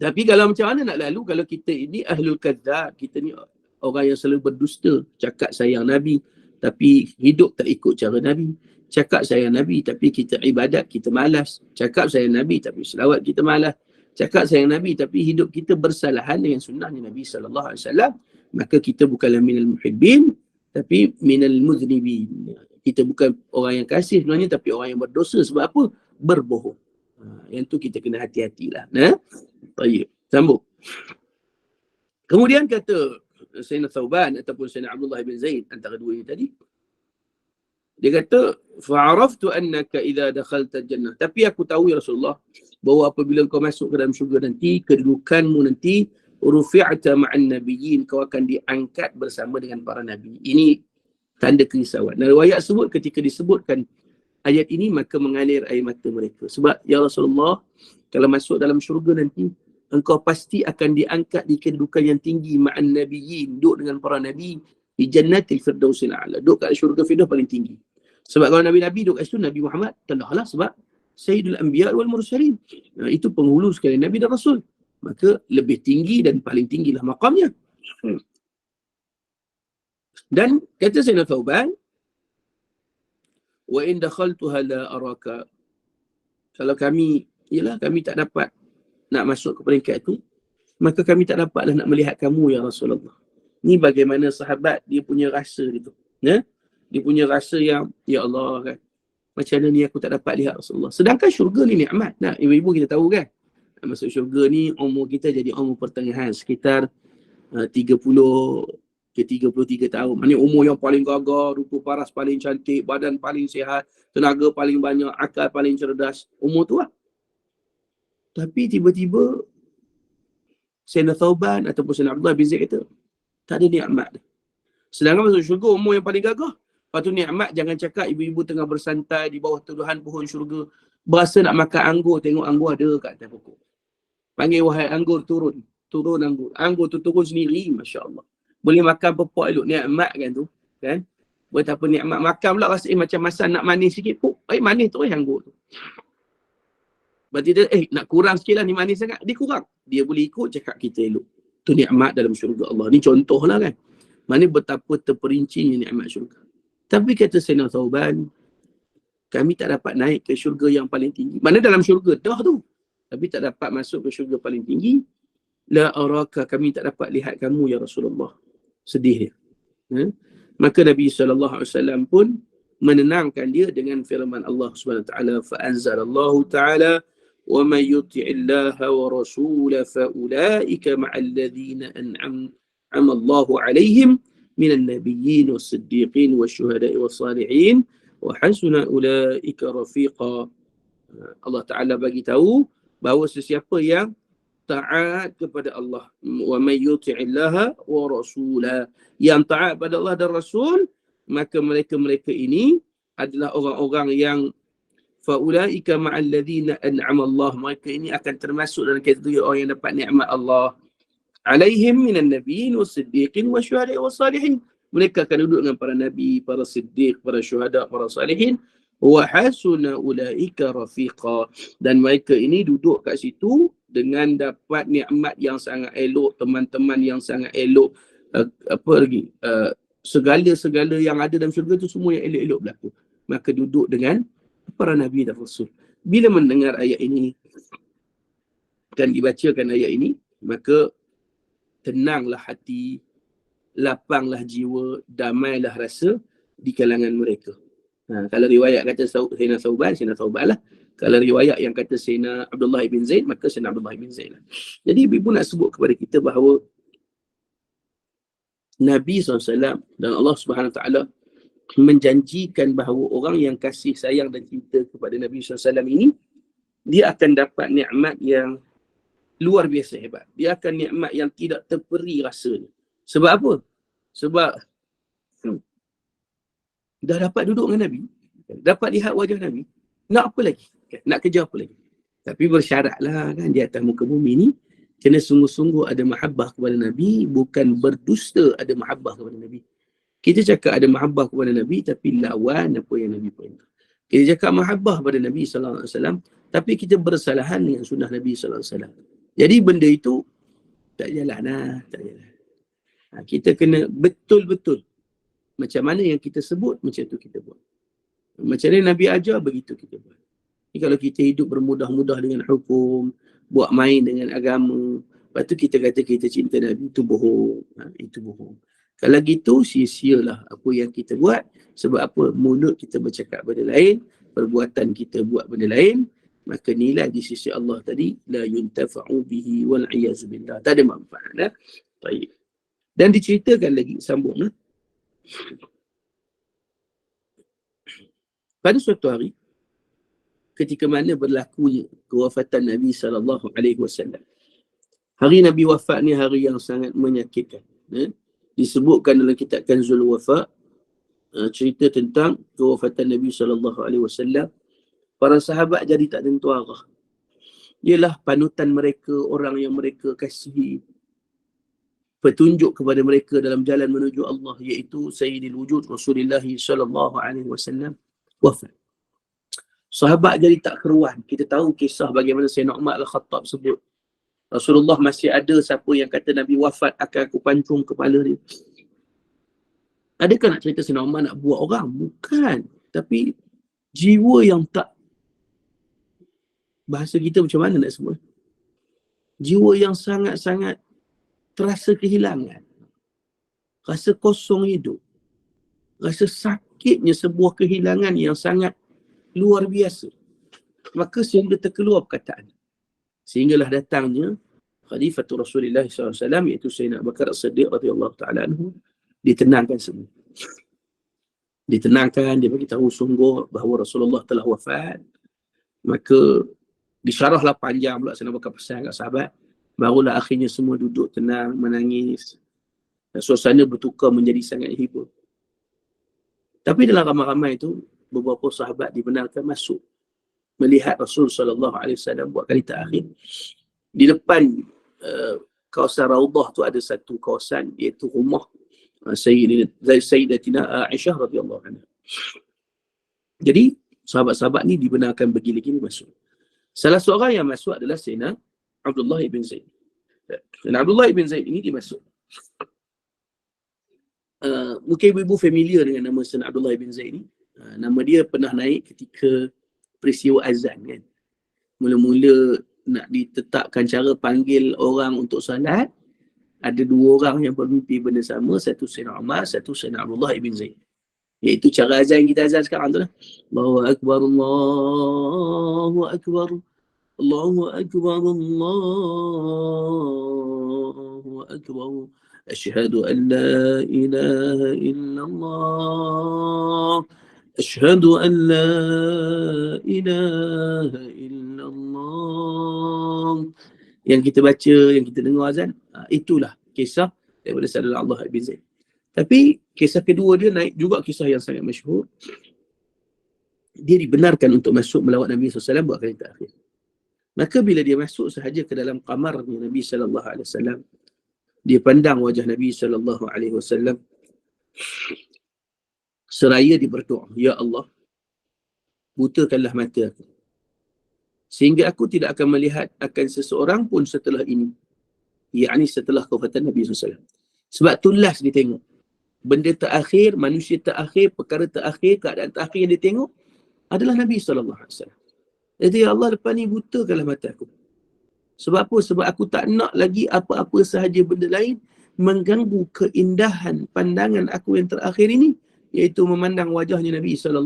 Speaker 7: Tapi kalau macam mana nak lalu kalau kita ini ahlul kadzab, kita ni orang yang selalu berdusta, cakap sayang Nabi tapi hidup tak ikut cara Nabi, cakap sayang Nabi tapi kita ibadat kita malas, cakap sayang Nabi tapi selawat kita malas, cakap sayang Nabi tapi hidup kita bersalahan dengan sunnahnya Nabi sallallahu alaihi wasallam, maka kita bukanlah minal muhibbin tapi minal muznibin. Kita bukan orang yang kasih sebenarnya tapi orang yang berdosa. Sebab apa? Berbohong. Yang tu kita kena hati-hatilah. Baik, sambung. Kemudian kata Sayyidina Thawban ataupun Sayyidina Abdullah bin Zaid, antara dua ini tadi, dia kata fa'araftu annaka idza dakhalta jannah, tapi aku tahu ya Rasulullah bahawa apabila kau masuk ke dalam syurga nanti, kedudukanmu nanti rufi'ta ma'an nabiyyin, kau akan diangkat bersama dengan para nabi. Ini tanda kerisauan. Dan riwayat sebut ketika disebutkan ayat ini maka mengalir air mata mereka. Sebab ya Rasulullah, kalau masuk dalam syurga nanti engkau pasti akan diangkat di kedudukan yang tinggi ma'an nabiyyin, duduk dengan para nabi di jannatil firdausil a'la, duduk kat syurga firdaus paling tinggi. Sebab kalau nabi-nabi duduk kat situ, Nabi Muhammad tendahlah sebab Sayyidul Anbiya wal Mursalin. Itu penghulu sekali nabi dan rasul. Maka lebih tinggi dan paling tinggilah maqamnya. Dan kata Sayyidina Thawban, wa in dakhaltuha la araka, kalau kami tak dapat nak masuk ke peringkat itu, maka kami tak dapatlah nak melihat kamu ya Rasulullah. Ni bagaimana sahabat dia punya rasa itu, ya? Dia punya rasa yang ya Allah kan, macam mana ni aku tak dapat lihat Rasulullah. Sedangkan syurga ni nikmat. Nah, ibu-ibu kita tahu kan, masuk syurga ni umur kita jadi umur pertengahan, sekitar 30 ke 33 tahun. Ini umur yang paling gagah, rupa paras paling cantik, badan paling sihat, tenaga paling banyak, akal paling cerdas. Umur tu lah. Tapi tiba-tiba Sayyidina Thawban ataupun Sayyidina Abdullah bin Zaid kata, tak ada nikmat. Sedangkan masuk syurga umur yang paling gagah. Lepas tu nikmat, jangan cakap ibu-ibu tengah bersantai di bawah teduhan pohon syurga, berasa nak makan anggur, tengok anggur ada kat atas pokok. Panggil wahai anggur turun. turun anggur. Anggur tu turun sendiri, Masya Allah. Boleh makan pepok elok, nikmat kan tu. Kan? Betapa nikmat makan pula rasa macam masak nak manis sikit. Manis tu anggur tu. Berarti dia, nak kurang sikit lah ni manis sangat. Dia kurang. Dia boleh ikut cakap kita elok. Tu nikmat dalam syurga Allah. Ni contoh lah kan. Mana betapa terperincinya nikmat syurga. Tapi kata Sayyidina Thawban, kami tak dapat naik ke syurga yang paling tinggi. Mana dalam syurga dah tu. Tapi tak dapat masuk ke syurga paling tinggi. La araka, kami tak dapat lihat kamu ya Rasulullah. Sedih dia. Maka Nabi SAW pun menenangkan dia dengan firman Allah SWT. Fa'anzalallahu ta'ala wa man yuti'illaha wa rasulah fa'ulaika ma'alladhina an'amallahu alaihim minan nabiyyin was-siddiqin wasyuhada'i was-salihin wa hasuna ulaika rafiqa. Allah Ta'ala bagi tahu bahawa sesiapa yang taat kepada Allah, wa may yuti'illaha wa rasulah, yang taat pada Allah dan Rasul, maka mereka-mereka ini adalah orang-orang yang faulaika ma'alladzina an'ama Allah, mereka ini akan termasuk dalam kategori orang yang dapat nikmat Allah. Alaihim minan nabiyyin was-siddiqin wasyuhada'i was-salihin, mereka akan duduk dengan para nabi, para siddiq, para syuhada, para salihin. Wa hasuna ulaika rafiqa, dan mereka ini duduk kat situ dengan dapat nikmat yang sangat elok, teman-teman yang sangat elok, segala-segala yang ada dalam syurga tu semua yang elok-elok berlaku. Maka duduk dengan para nabi dan rasul. Bila mendengar ayat ini dan dibacakan ayat ini, maka tenanglah hati, lapanglah jiwa, damailah rasa di kalangan mereka. Kalau riwayat kata Sayyidina Thawban lah. Kalau riwayat yang kata Sayyidina Abdullah ibn Zaid, maka Sayyidina Abdullah ibn Zaid lah. Jadi ibu nak sebut kepada kita bahawa Nabi SAW dan Allah Subhanahu Wa Taala menjanjikan bahawa orang yang kasih sayang dan cinta kepada Nabi SAW ini, dia akan dapat nikmat yang luar biasa hebat. Dia akan nikmat yang tidak terperi rasanya. Sebab apa? Sebab dah dapat duduk dengan Nabi, dapat lihat wajah Nabi, nak apa lagi? Nak kerja apa lagi? Tapi bersyaratlah kan, di atas muka bumi ni kena sungguh-sungguh ada mahabbah kepada Nabi, bukan berdusta ada mahabbah kepada Nabi. Kita cakap ada mahabbah kepada Nabi tapi lawan apa yang Nabi perintah. Kita cakap mahabbah kepada Nabi SAW tapi kita bersalahan dengan sunnah Nabi SAW. Jadi benda itu tak jalan lah, tak jalan. Kita kena betul-betul macam mana yang kita sebut, macam tu kita buat. Macam mana Nabi ajar, begitu kita buat. Jadi kalau kita hidup bermudah-mudah dengan hukum, buat main dengan agama, lepas tu kita kata kita cinta Nabi, itu bohong. Itu bohong. Kalau gitu, sia-sialah apa yang kita buat. Sebab apa? Mulut kita bercakap benda lain, perbuatan kita buat benda lain, maka nilai di sisi Allah tadi, la yuntafa'u bihi wal'iyazu billah. Tak ada manfaat. Baik. Dan diceritakan lagi, sambung. Pada suatu hari, ketika mana berlakunya kewafatan Nabi SAW. Hari Nabi wafat ni hari yang sangat menyakitkan. Disebutkan dalam kitab Kanzul Wafa, cerita tentang kewafatan Nabi SAW. Para sahabat jadi tak tentu arah. Ialah panutan mereka, orang yang mereka kasihi, petunjuk kepada mereka dalam jalan menuju Allah, iaitu Sayyidil Wujud Rasulullah SAW wafat. Sahabat jadi tak keruan. Kita tahu kisah bagaimana Sayyidina Umar Al-Khattab sebut, Rasulullah masih ada siapa yang kata Nabi wafat akan aku pancung kepala dia. Adakah nak cerita Sayyidina Umar nak buat orang? Bukan. Tapi jiwa yang tak, bahasa kita macam mana nak sebut? Jiwa yang sangat-sangat terasa kehilangan, rasa kosong hidup, rasa sakitnya sebuah kehilangan yang sangat luar biasa. Maka sehingga terkeluar perkataan, sehinggalah datangnya Khalifatul Rasulullah SAW, iaitu Sayyidina Abu Bakar As-Siddiq radhiyallahu ta'ala anhu. Ditenangkan semua, ditenangkan, dia bagi tahu sungguh bahawa Rasulullah telah wafat. Maka disyarahlah panjang pula Sayyidina Abu Bakar pesan kat sahabat. Barulah akhirnya semua duduk tenang, menangis. Dan suasana bertukar menjadi sangat hibur. Tapi dalam ramai-ramai itu, beberapa sahabat dibenarkan masuk melihat Rasul SAW buat kali terakhir di depan kawasan Raudhah tu ada satu kawasan iaitu rumah Sayyidatina Aisyah radhiyallahu anha. Jadi sahabat-sahabat ni dibenarkan begini-gini masuk. Salah seorang yang masuk adalah Sayyidina Abdullah ibn Zaid. Dan Abdullah ibn Zaid ini dia masuk. Mungkin ibu-ibu familiar dengan nama Sayyidina Abdullah ibn Zaid ni. Nama dia pernah naik ketika peristiwa azan kan. Mula-mula nak ditetapkan cara panggil orang untuk salat, ada dua orang yang bermimpi benda sama, satu Sayyidina Umar, satu Sayyidina Abdullah ibn Zaid. Iaitu cara azan kita azan sekarang tu lah. Allahu Akbar, Allahu Akbar, Allahu Akbar, Allahu Akbar. Asyhadu an la ilaha illallah. Asyhadu an la ilaha illallah. Yang kita baca, yang kita dengar azan, itulah kisah daripada Sayyidina Abdullah ibn Zaid. Tapi kisah kedua dia naik juga kisah yang sangat masyhur. Dia dibenarkan untuk masuk melawat Nabi SAW buat kali terakhir. Maka bila dia masuk sahaja ke dalam kamarnya Nabi SAW, dia pandang wajah Nabi SAW, seraya dia berdoa, Ya Allah, butakanlah mata aku, sehingga aku tidak akan melihat akan seseorang pun setelah ini, yakni setelah kewafatan Nabi SAW. Sebab tu last dia tengok. Benda terakhir, manusia terakhir, perkara terakhir, keadaan terakhir yang dia tengok adalah Nabi SAW. Jadi ya Allah, lepas ni butakanlah mata aku. Sebab apa? Sebab aku tak nak lagi apa-apa sahaja benda lain mengganggu keindahan pandangan aku yang terakhir ini, iaitu memandang wajahnya Nabi SAW.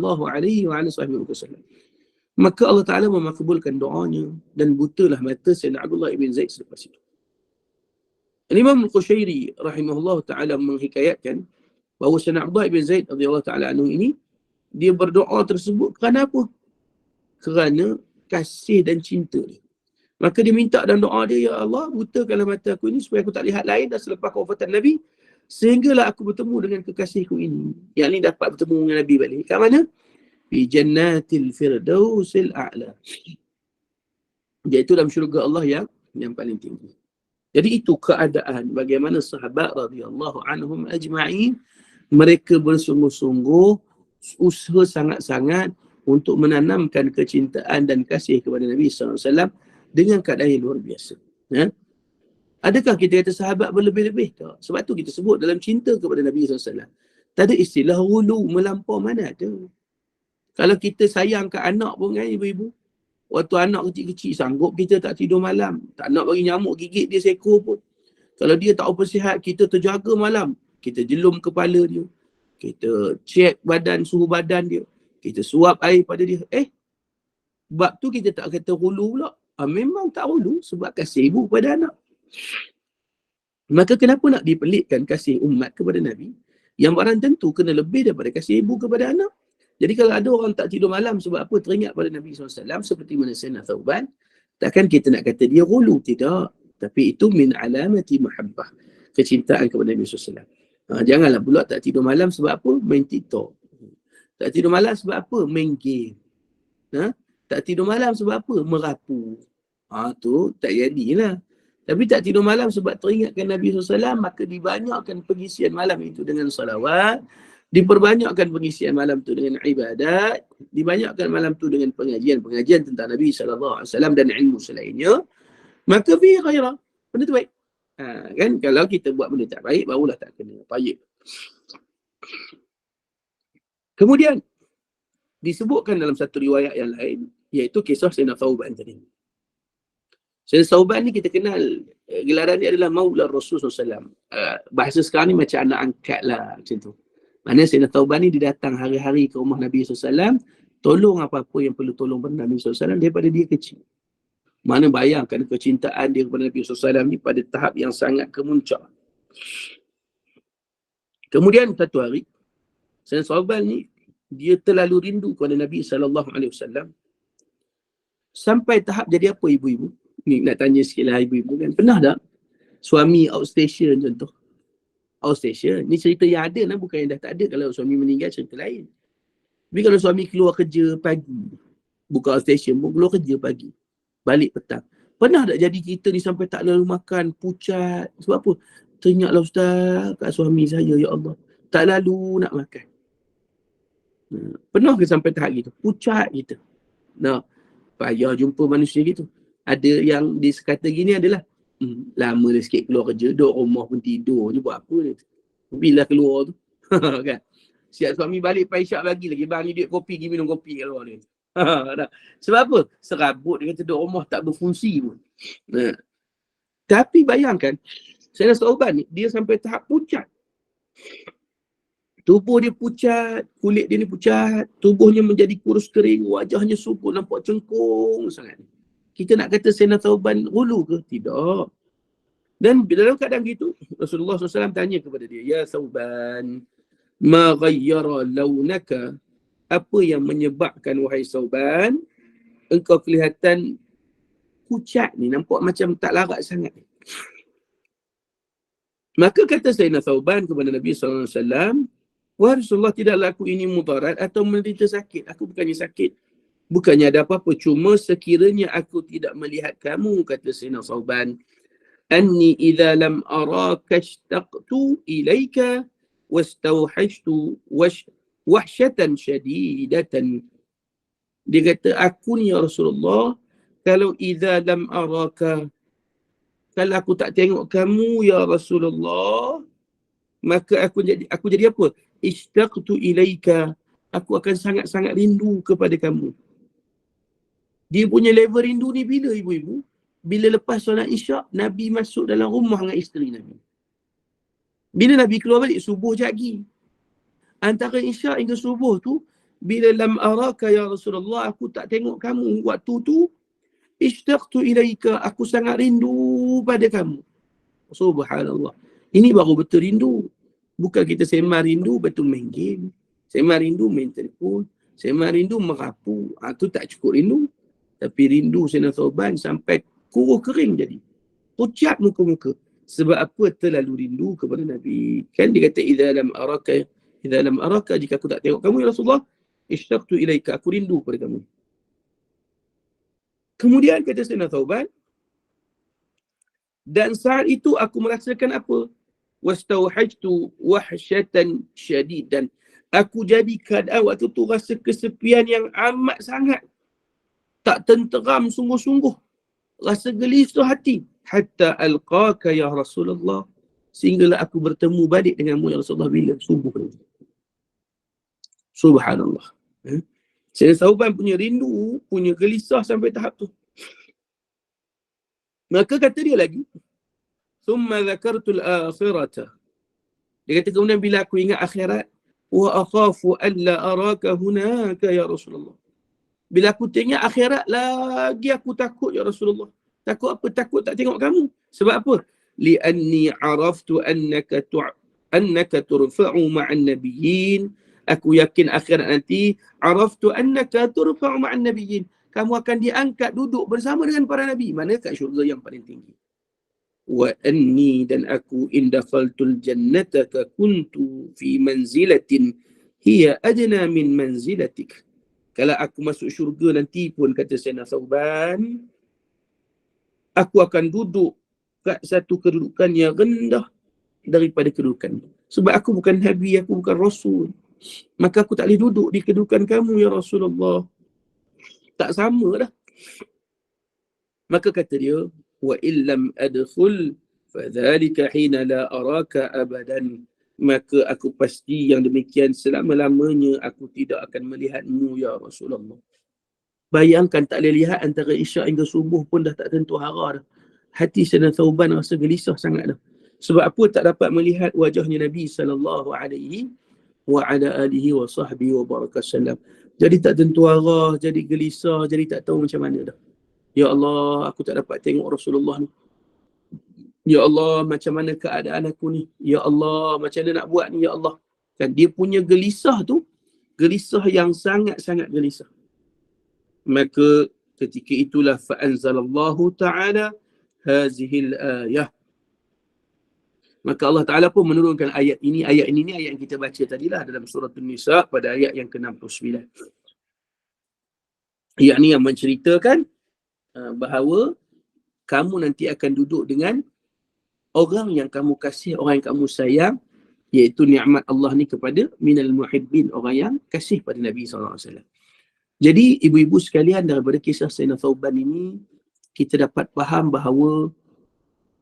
Speaker 7: Maka Allah Ta'ala memakbulkan doanya dan butalah mata Sayyidina Abdullah ibn Zaid selepas itu. Imam Al-Qushairi rahimahullah ta'ala menghikayatkan bahawa Sayyidina Abdullah ibn Zaid radhiyallahu ta'ala anhu ini, dia berdoa tersebut kerana apa? Kerana kasih dan cinta dia. Maka dia minta dalam doa dia, Ya Allah, butakanlah mata aku ini supaya aku tak lihat lain dah selepas kewafatan Nabi, sehinggalah aku bertemu dengan kekasihku ini. Yang ini dapat bertemu dengan Nabi balik. Kat mana? Fi jannatil firdausil a'la. Iaitu dalam syurga Allah yang paling tinggi. Jadi itu keadaan bagaimana sahabat radhiyallahu anhum ajma'in, mereka bersungguh-sungguh usaha sangat-sangat untuk menanamkan kecintaan dan kasih kepada Nabi SAW dengan keadaan yang luar biasa. Ya? Adakah kita kata sahabat berlebih-lebih? Tak. Sebab tu kita sebut dalam cinta kepada Nabi SAW. Tak ada istilah hulu, melampau, mana ada. Kalau kita sayang ke anak pun kan ibu-ibu, waktu anak kecil-kecil sanggup kita tak tidur malam, tak nak bagi nyamuk gigit dia seekor pun. Kalau dia tak apa sihat, kita terjaga malam. Kita jelum kepala dia. Kita cek badan, suhu badan dia. Kita suap air pada dia. Bab tu kita tak kata hulu pula. Memang tak hulu sebab kasih ibu kepada anak. Maka kenapa nak dipelitkan kasih umat kepada Nabi yang barang tentu kena lebih daripada kasih ibu kepada anak? Jadi kalau ada orang tak tidur malam sebab apa? Teringat pada Nabi SAW seperti mana Sayyidina Thawban, takkan kita nak kata dia hulu, tidak. Tapi itu min alamati mahabbah, kecintaan kepada Nabi SAW. Janganlah pula tak tidur malam sebab apa? Main TikTok. Tak tidur malam sebab apa? Main game. Tak tidur malam sebab apa? Merapu. Tu tak jadilah. Tapi tak tidur malam sebab teringatkan Nabi SAW, maka dibanyakkan pengisian malam itu dengan salawat, diperbanyakkan pengisian malam itu dengan ibadat, dibanyakkan malam itu dengan pengajian tentang Nabi SAW dan ilmu selainnya, maka fi khairah. Benda tu baik. Kan kalau kita buat benda tak baik, barulah tak kena payah. Kemudian disebutkan dalam satu riwayat yang lain, iaitu kisah Sayyidina Thawban tadi. Sayyidina Thawban ni kita kenal, gelaran dia adalah Maula Rasul SAW. Bahasa sekarang ni macam anak angkat lah, macam tu. Maknanya Sayyidina Thawban ni dia datang hari-hari ke rumah Nabi SAW, tolong apa-apa yang perlu tolong pada Nabi SAW daripada dia kecil. Mana bayangkan kecintaan dia kepada Nabi SAW ni pada tahap yang sangat kemuncak. Kemudian satu hari, Sayyidina Thawban ni, dia terlalu rindu kepada Nabi SAW. Sampai tahap jadi apa ibu-ibu? Ni nak tanya sikit lah ibu-ibu kan. Pernah tak suami outstation contoh? Outstation. Ni cerita yang ada lah, bukan yang dah tak ada. Kalau suami meninggal cerita lain. Tapi kalau suami keluar kerja pagi, bukan outstation pun, keluar kerja pagi, balik petang. Pernah tak jadi kita ni sampai tak lalu makan, pucat. Sebab apa? Teringatlah Ustaz kat suami saya, ya Allah. Tak lalu nak makan. Pernah ke sampai tahap gitu? Pucat gitu. Nah, payah jumpa manusia gitu. Ada yang dia sekata gini adalah, lama dah sikit keluar kerja, duduk rumah pun tidur je, buat apa ni? Bila keluar tu? Kan? Siap suami balik pai syak lagi, bang ni duit kopi, pergi minum kopi kat luar ni. Sebab apa? Serabut dia kata duduk rumah tak berfungsi pun. Tapi bayangkan, Sayyidina Thawban ni, dia sampai tahap pucat. Tubuh dia pucat, kulit dia ni pucat, tubuhnya menjadi kurus kering, wajahnya subur, nampak cengkung sangat. Kita nak kata Sayyidina Thawban hulu ke? Tidak. Dan dalam keadaan gitu, Rasulullah SAW tanya kepada dia, Ya Thawban, ma ghayyara lawnaka, apa yang menyebabkan wahai Thawban, engkau kelihatan pucat ni, nampak macam tak larat sangat. Maka kata Sayyidina Thawban kepada Nabi SAW, wahai Rasulullah, tidaklah aku ini mudarat atau menderita sakit. Aku bukannya sakit. Bukannya ada apa-apa. Cuma sekiranya aku tidak melihat kamu, kata Sayyidina Thawban, anni idza lam araka ishtaqtu ilaika wastawhashtu wahsyatan syadidatan. Dia kata, aku ni ya Rasulullah, kalau idza lam araka, kalau aku tak tengok kamu ya Rasulullah, maka aku jadi apa? Ishtaqtu ilaika, aku akan sangat-sangat rindu kepada kamu. Dia punya level rindu ni bila ibu-ibu? Bila lepas solat isyak, Nabi masuk dalam rumah dengan isteri Nabi. Bila Nabi keluar balik, subuh jagi. Antara isyak hingga subuh tu, bila lam araka ya Rasulullah, aku tak tengok kamu waktu tu, ishtaqtu ilaika, aku sangat rindu pada kamu. Subhanallah. Ini baru betul rindu. Bukan kita sembang rindu betul main game. Sembang rindu main telefon. Sembang rindu merapu. Itu tak cukup rindu. Tapi rindu Sayyidina Thawban sampai kuruh kering jadi. Pucat muka-muka. Sebab apa? Terlalu rindu kepada Nabi. Kan dia kata, idza lam araka, jika aku tak tengok kamu ya Rasulullah, ishtaqtu ilaika, aku rindu kepada kamu. Kemudian kata Sayyidina Thawban, dan saat itu aku merasakan apa? Wastawhajtu wahsyatan syadidan. Aku jadi keadaan waktu tu rasa kesepian yang amat sangat. Tak tenteram sungguh-sungguh. Rasa gelisah hati. Hatta alqaka ya Rasulullah. Sehinggalah aku bertemu balik denganmu ya Rasulullah bila subuh. Subhanallah. Sayyidina Thawban punya rindu, punya gelisah sampai tahap tu. Maka kata dia lagi, thumma dzakartul akhirata. Dia kata kemudian bila aku ingat akhirat, wa akhafu alla araka hunaka ya Rasulullah. Bila aku tengok akhirat lagi aku takut ya Rasulullah. Takut apa? Takut tak tengok kamu. Sebab apa? Li'anni araftu annaka turfa'u ma'an nabiyyin. Aku yakin akhirat nanti, araftu annaka turfa'u ma'an nabiyyin. Kamu akan diangkat duduk bersama dengan para nabi. Mana kat syurga yang paling tinggi. Wa anni, dan aku, in dakhaltul jannata ka kuntu fi manzilatin hiya adna min manzilatik. Kalau aku masuk syurga nanti pun, kata Sayyidina Thawban, aku akan duduk kat satu kedudukan yang rendah daripada kedudukan. Sebab aku bukan Nabi, aku bukan Rasul. Maka aku tak boleh duduk di kedudukan kamu ya Rasulullah. Tak sama dah. Maka kata dia, wa illam adkhul fadhalika hina la araka abadan. Maka aku pasti yang demikian selama-lamanya aku tidak akan melihatmu ya Rasulullah. Bayangkan tak boleh lihat antara isyak hingga subuh pun dah tak tentu hara dah. Hati Sayyidina Thawban rasa gelisah sangat dah. Sebab apa? Tak dapat melihat wajahnya Nabi sallallahu alaihi wa ala alihi wa sahbihi wa barakasallam. Jadi tak tentu arah, jadi gelisah, jadi tak tahu macam mana dah. Ya Allah, aku tak dapat tengok Rasulullah ni. Ya Allah, macam mana keadaan aku ni? Ya Allah, macam mana nak buat ni? Ya Allah. Kan dia punya gelisah tu, gelisah yang sangat-sangat gelisah. Maka ketika itulah fa'anzalallahu ta'ala hazihil ayah. Maka Allah Ta'ala pun menurunkan ayat ini. Ayat ini ayat yang kita baca tadilah dalam surah An-Nisa pada ayat yang ke-69. Ayat ni yang menceritakan bahawa kamu nanti akan duduk dengan orang yang kamu kasih, orang yang kamu sayang, iaitu nikmat Allah ni kepada minal muhibbin, orang yang kasih pada Nabi SAW. Jadi ibu-ibu sekalian, daripada kisah Sayyidina Thawban ini, kita dapat faham bahawa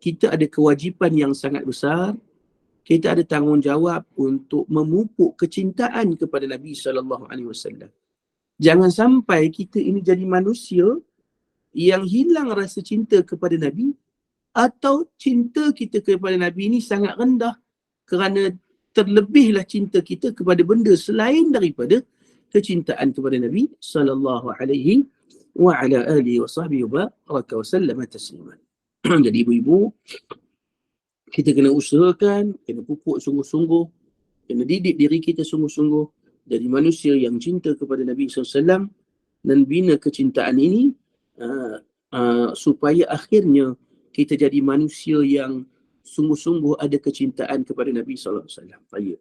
Speaker 7: kita ada kewajipan yang sangat besar, kita ada tanggungjawab untuk memupuk kecintaan kepada Nabi SAW. Jangan sampai kita ini jadi manusia yang hilang rasa cinta kepada Nabi, atau cinta kita kepada Nabi ini sangat rendah kerana terlebihlah cinta kita kepada benda selain daripada kecintaan kepada Nabi sallallahu alaihi wa ala alihi wa sahbihi wa baraka wa sallama tasliman. Jadi ibu-ibu, kita kena usahakan, kena pupuk sungguh-sungguh, kena didik diri kita sungguh-sungguh jadi manusia yang cinta kepada Nabi SAW, dan bina kecintaan ini supaya akhirnya kita jadi manusia yang sungguh-sungguh ada kecintaan kepada Nabi SAW. Baik.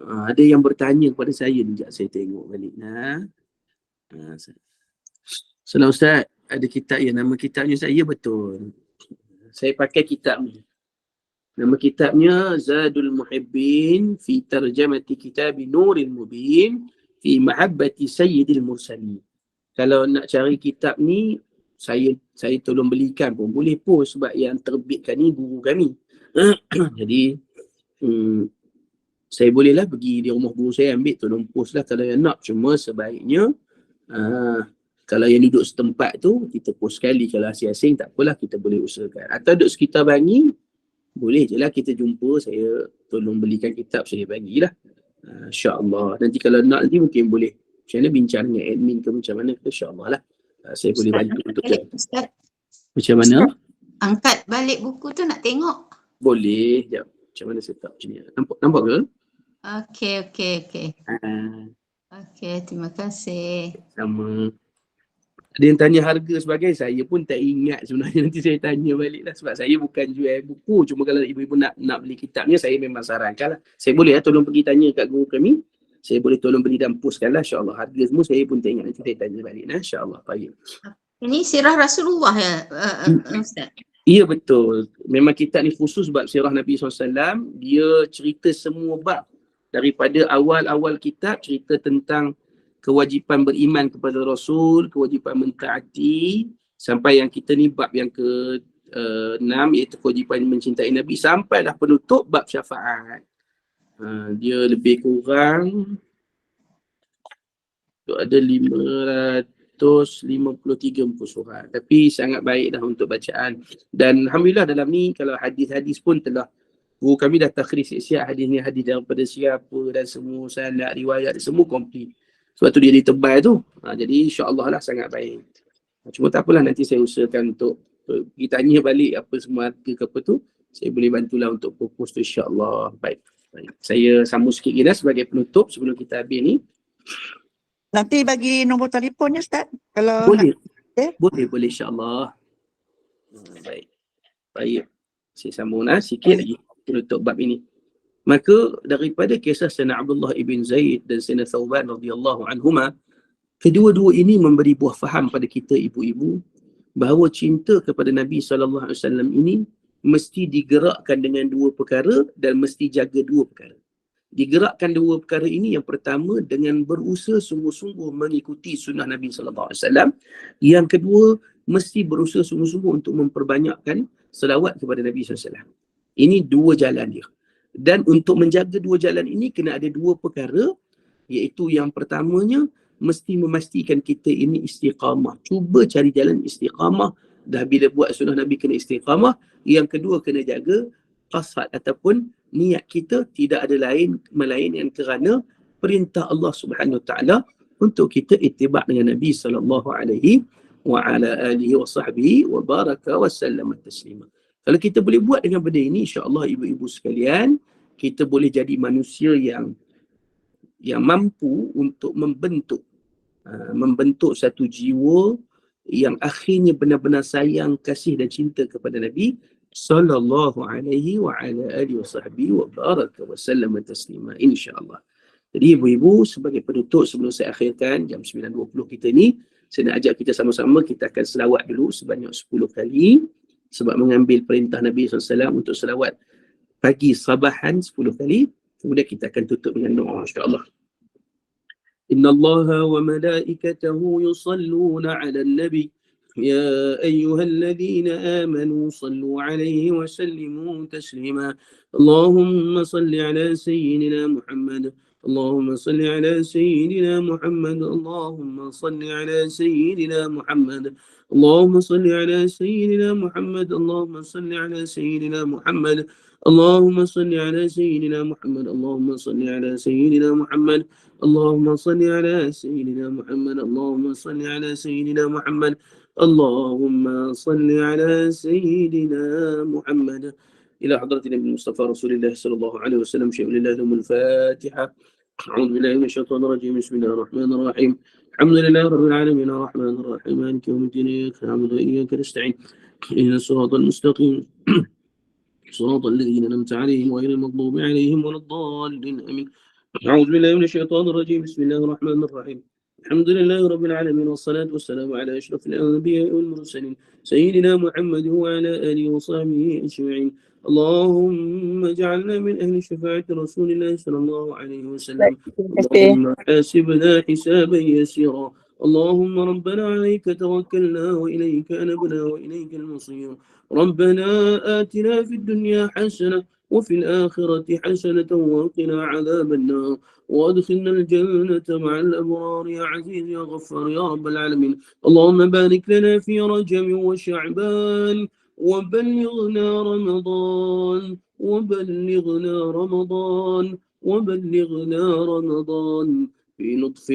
Speaker 7: Ada yang bertanya kepada saya ni, sekejap saya tengok balik. Salam Ustaz, ada kitab ya, nama kitabnya saya betul. Saya pakai kitab ni. Nama kitabnya Zadul Muhibbin fi Tarjamati Kitab Nuril Mubin fi Mahabbati Sayyidil Mursalin. Kalau nak cari kitab ni, saya tolong belikan pun boleh post, sebab yang terbitkan ni guru kami. Jadi saya bolehlah pergi di rumah guru saya ambil, tolong post lah kalau yang nak. Cuma sebaiknya kalau yang duduk setempat tu kita post sekali, kalau asing-asing tak apalah, kita boleh usahakan. Atau duduk sekitar Bangi, boleh je lah kita jumpa, saya tolong belikan kitab, saya bagilah. InsyaAllah. Nanti kalau nak, nanti mungkin boleh macam mana bincang dengan admin ke macam mana, insyaAllah lah. Saya boleh bantu untuk
Speaker 8: balik, Ustaz.
Speaker 7: Macam mana?
Speaker 8: Ustaz, angkat balik buku tu nak tengok.
Speaker 7: Boleh. Sekejap. Macam mana setup macam ni? Nampak ke?
Speaker 8: Okey. Okey, terima kasih.
Speaker 7: Sama. Ada yang tanya harga sebagai, saya pun tak ingat sebenarnya, nanti saya tanya balik lah, sebab saya bukan jual buku. Cuma kalau ibu-ibu nak beli kitabnya, saya memang sarankan lah. Saya boleh lah tolong pergi tanya kat guru kami, saya boleh tolong beli dan postkan lah, insyaAllah. Harga semua saya pun tak ingat, nanti saya tanya balik lah, insyaAllah. Baik.
Speaker 8: Ini sirah Rasulullah ya, Ustaz?
Speaker 7: Ya, betul. Memang kitab ni khusus bab sirah Nabi SAW. Dia cerita semua bab. Daripada awal-awal kitab, cerita tentang kewajipan beriman kepada Rasul, kewajipan mentaati, sampai yang kita ni bab yang ke-6, iaitu kewajipan mencintai Nabi, sampailah penutup bab syafaat. Dia lebih kurang ada 553 muka surat. Tapi sangat baik dah untuk bacaan. Dan Alhamdulillah dalam ni, kalau hadis-hadis pun telah, guru kami dah takhris siap hadis ni, hadis daripada siapa dan semua sanad, riwayat, semua komplit. Sebab tu dia ditebal tu. Jadi insyaAllah lah sangat baik. Cuma tak apalah, nanti saya usahakan untuk pergi tanya balik apa semua harga ke apa tu. Saya boleh bantulah untuk propose tu, insyaAllah. Baik. Saya sambung sikit lagi sebagai penutup sebelum kita habis ni.
Speaker 5: Nanti bagi nombor telefonnya Ustaz. Kalau
Speaker 7: Boleh.
Speaker 5: nak,
Speaker 7: Boleh insyaAllah. Baik. Saya sambung sikit lagi penutup bab ini. Maka daripada kisah Sayyidina Abdullah ibn Zaid dan Sayyidina Thawban radhiyallahu anhuma, kedua-dua ini memberi buah faham pada kita ibu-ibu bahawa cinta kepada Nabi SAW ini mesti digerakkan dengan dua perkara dan mesti jaga dua perkara. Digerakkan dua perkara ini, yang pertama dengan berusaha sungguh-sungguh mengikuti sunnah Nabi SAW. Yang kedua, mesti berusaha sungguh-sungguh untuk memperbanyakkan selawat kepada Nabi SAW. Ini dua jalan dia. Dan untuk menjaga dua jalan ini kena ada dua perkara, iaitu yang pertamanya mesti memastikan kita ini istiqamah. Cuba cari jalan istiqamah. Dah bila buat sunnah Nabi kena istiqamah. Yang kedua kena jaga qasad ataupun niat kita tidak ada lain melainkan kerana perintah Allah Subhanahu Wa Taala untuk kita ittiba' dengan Nabi sallallahu alaihi wa ala alihi wa sahbihi wa baraka wa sallam taslima. Kalau kita boleh buat dengan benda ini, insya-Allah ibu-ibu sekalian, kita boleh jadi manusia yang mampu untuk membentuk satu jiwa yang akhirnya benar-benar sayang, kasih dan cinta kepada Nabi sallallahu alaihi wa ala alihi wa sahbihi wa baraka wa sallam taslima, insya-Allah. Jadi ibu-ibu, sebagai penutup sebelum saya akhirkan jam 9.20 kita ni, saya nak ajak kita sama-sama, kita akan selawat dulu sebanyak 10 kali. sebab mengambil perintah Nabi SAW untuk selawat pagi sabahan 10 kali. Kemudian kita akan tutup dengan doa insya-Allah. Innallaha wa malaikatahu yusalluna 'alan nabi ya ayyuhalladzina amanu sallu 'alaihi wa sallimu taslima. Allahumma salli 'ala sayyidina Muhammad. اللهم صل على سيدنا محمد. اللهم صل على سيدنا محمد. اللهم صل على سيدنا محمد. اللهم صل على سيدنا محمد. اللهم صل على سيدنا محمد. اللهم صل على سيدنا محمد. اللهم صل على سيدنا محمد. اللهم صل على سيدنا محمد. اللهم صل على سيدنا محمد. إلى حضرة النبي المصطفى رسول الله صلى الله عليه وسلم. شيء لله لهم الفاتحة. أعوذ بالله من الشيطان الرجيم. بسم الله الرحمن الرحيم. الحمد لله رب العالمين الرحمن الرحيم مالك يوم الدين إياك نعبد وإياك نستعين اهدنا الصراط المستقيم صراط الذين أنعمت عليهم غير المغضوب عليهم ولا الضالين آمين. أعوذ بالله من الشيطان الرجيم. بسم الله الرحمن الرحيم. الحمد لله رب العالمين والصلاة والسلام على أشرف الأنبياء والمرسلين سيدنا محمد وعلى آله وصحبه أجمعين. اللهم اجعلنا من أهل شفاعة رسول الله صلى الله عليه وسلم. اللهم حاسبنا حسابا يسيرا. اللهم ربنا عليك توكلنا وإليك أنبنا وإليك المصير. ربنا آتنا في الدنيا حسنة وفي الآخرة حسنة وقنا عذاب النار وادخلنا الجنة مع الأبرار يا عزيز يا غفار يا رب العالمين. اللهم بارك لنا في رجب وشعبان وبلغنا رمضان وبلغنا رمضان وبلغنا رمضان في لطف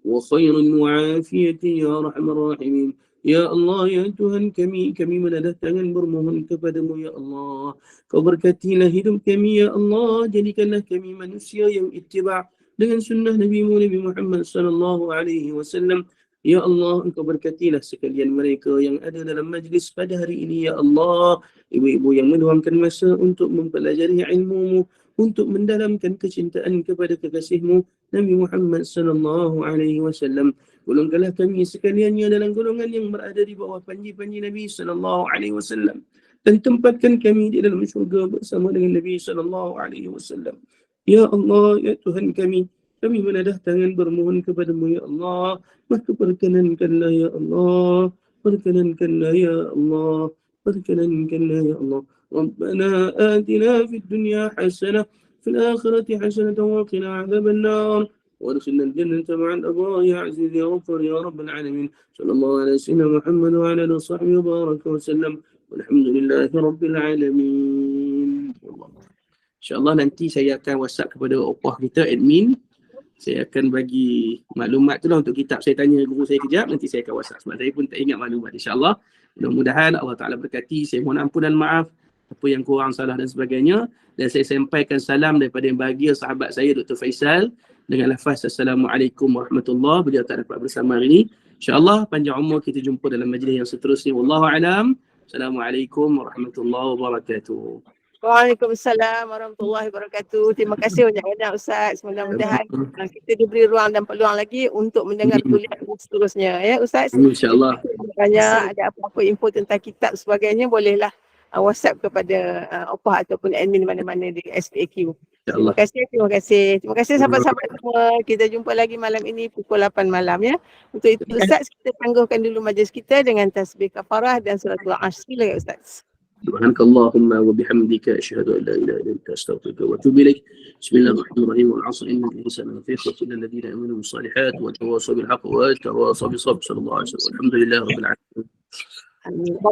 Speaker 7: وخير وعافية يا أرحم الراحمين. Ya Allah, ya Tuhan kami mendatangkan bermohon kepadamu ya Allah. Kau berkatilah hidup kami ya Allah. Jadikanlah kami manusia yang ittiba' dengan sunnah Nabi Muhammad sallallahu alaihi wasallam. Ya Allah, Engkau berkatilah sekalian mereka yang ada dalam majlis pada hari ini ya Allah. Ibu-ibu yang meluangkan masa untuk mempelajari ilmu-Mu, untuk mendalamkan kecintaan kepada kekasih-Mu Nabi Muhammad sallallahu alaihi wasallam. Golongkanlah kami sekaliannya dalam golongan yang berada di bawah panji-panji Nabi sallallahu alaihi wasallam dan tempatkan kami di dalam syurga bersama dengan Nabi sallallahu alaihi wasallam. Ya Allah, ya Tuhan kami menadah tangan bermohon kepadamu ya Allah. Maka perkenankanlah ya Allah. Perkenankanlah ya Allah. Perkenankanlah ya Allah. Rabbana atina fid dunya hasanah fil akhirati hasanah wa qina adzaban nar. وادخلنا الجنة مع الأبرار يا عزيز يا غفار يا رب العالمين. صلى الله على سيدنا محمد وعلى آله وصحبه وبارك وسلم والحمد لله رب العالمين. InsyaAllah nanti saya akan WhatsApp kepada opah kita, admin. Saya akan bagi maklumat tu lah untuk kitab. Saya tanya guru saya kejap, nanti saya akan WhatsApp sebab saya pun tak ingat maklumat. InsyaAllah, mudah-mudahan Allah Ta'ala berkati. Saya mohon ampun dan maaf apa yang kurang, salah dan sebagainya. Dan saya sampaikan salam daripada yang bahagia sahabat saya Dr. Faisal dengan lafaz Assalamualaikum warahmatullahi. Beliau tak dapat bersama hari ini. InsyaAllah panjang umur, kita jumpa dalam majlis yang seterusnya. Wallahu'alam. Assalamualaikum warahmatullahi wabarakatuh.
Speaker 3: Waalaikumsalam warahmatullahi wabarakatuh. Terima kasih banyak-banyak Ustaz. Mudah-mudahan kita diberi ruang dan peluang lagi untuk mendengar kuliah seterusnya ya Ustaz.
Speaker 7: InsyaAllah.
Speaker 3: Banyak ada apa-apa info tentang kitab sebagainya, bolehlah WhatsApp kepada opah ataupun admin mana-mana di SPAQ. Terima kasih. Terima kasih sahabat-sahabat semua. Kita jumpa lagi malam ini pukul 8 malam ya. Untuk itu Ustaz, kita tangguhkan dulu majlis kita dengan tasbih kafarah dan suratul Asr. Silakan Ustaz.
Speaker 7: Subhanakallahumma wa bihamdika asyhadu an la ilaha illa anta astaghfiruka wa atubu ilaik. Bismillahirrahmanirrahim. Wal 'asr innal insana lafi khusr illa alladhina amanu bis salihat wa tawasaw bil haqqi wa tawasaw bis sabr. Sallallahu alaihi wasallam. Alhamdulillahirabbil alamin.
Speaker 3: Terima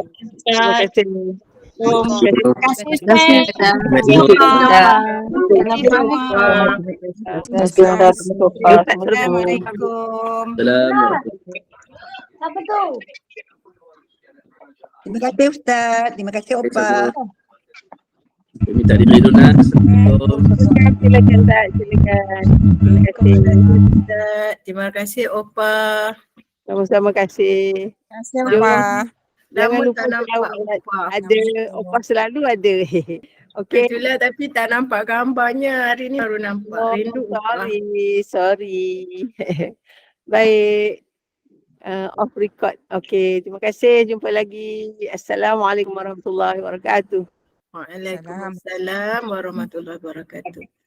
Speaker 3: kasih.
Speaker 8: Terima kasih Ustaz.
Speaker 3: Assalamualaikum.
Speaker 2: Apa tu?
Speaker 5: Terima kasih Ustaz. Terima kasih Opah.
Speaker 7: Kami minta diberi donat.
Speaker 3: Silakan Ustaz, silakan. Terima kasih Ustaz.
Speaker 9: Terima kasih Opah.
Speaker 3: Sama-sama kasih.
Speaker 6: Terima kasih Opah.
Speaker 3: Jangan lupa ada Opah selalu ada. Okey.
Speaker 9: Itulah tapi tak nampak gambarnya. Hari ni baru nampak. Rindu.
Speaker 3: Sorry. Baik. off record. Okey, terima kasih. Jumpa lagi. Assalamualaikum warahmatullahi wabarakatuh.
Speaker 9: Waalaikumsalam warahmatullahi wabarakatuh.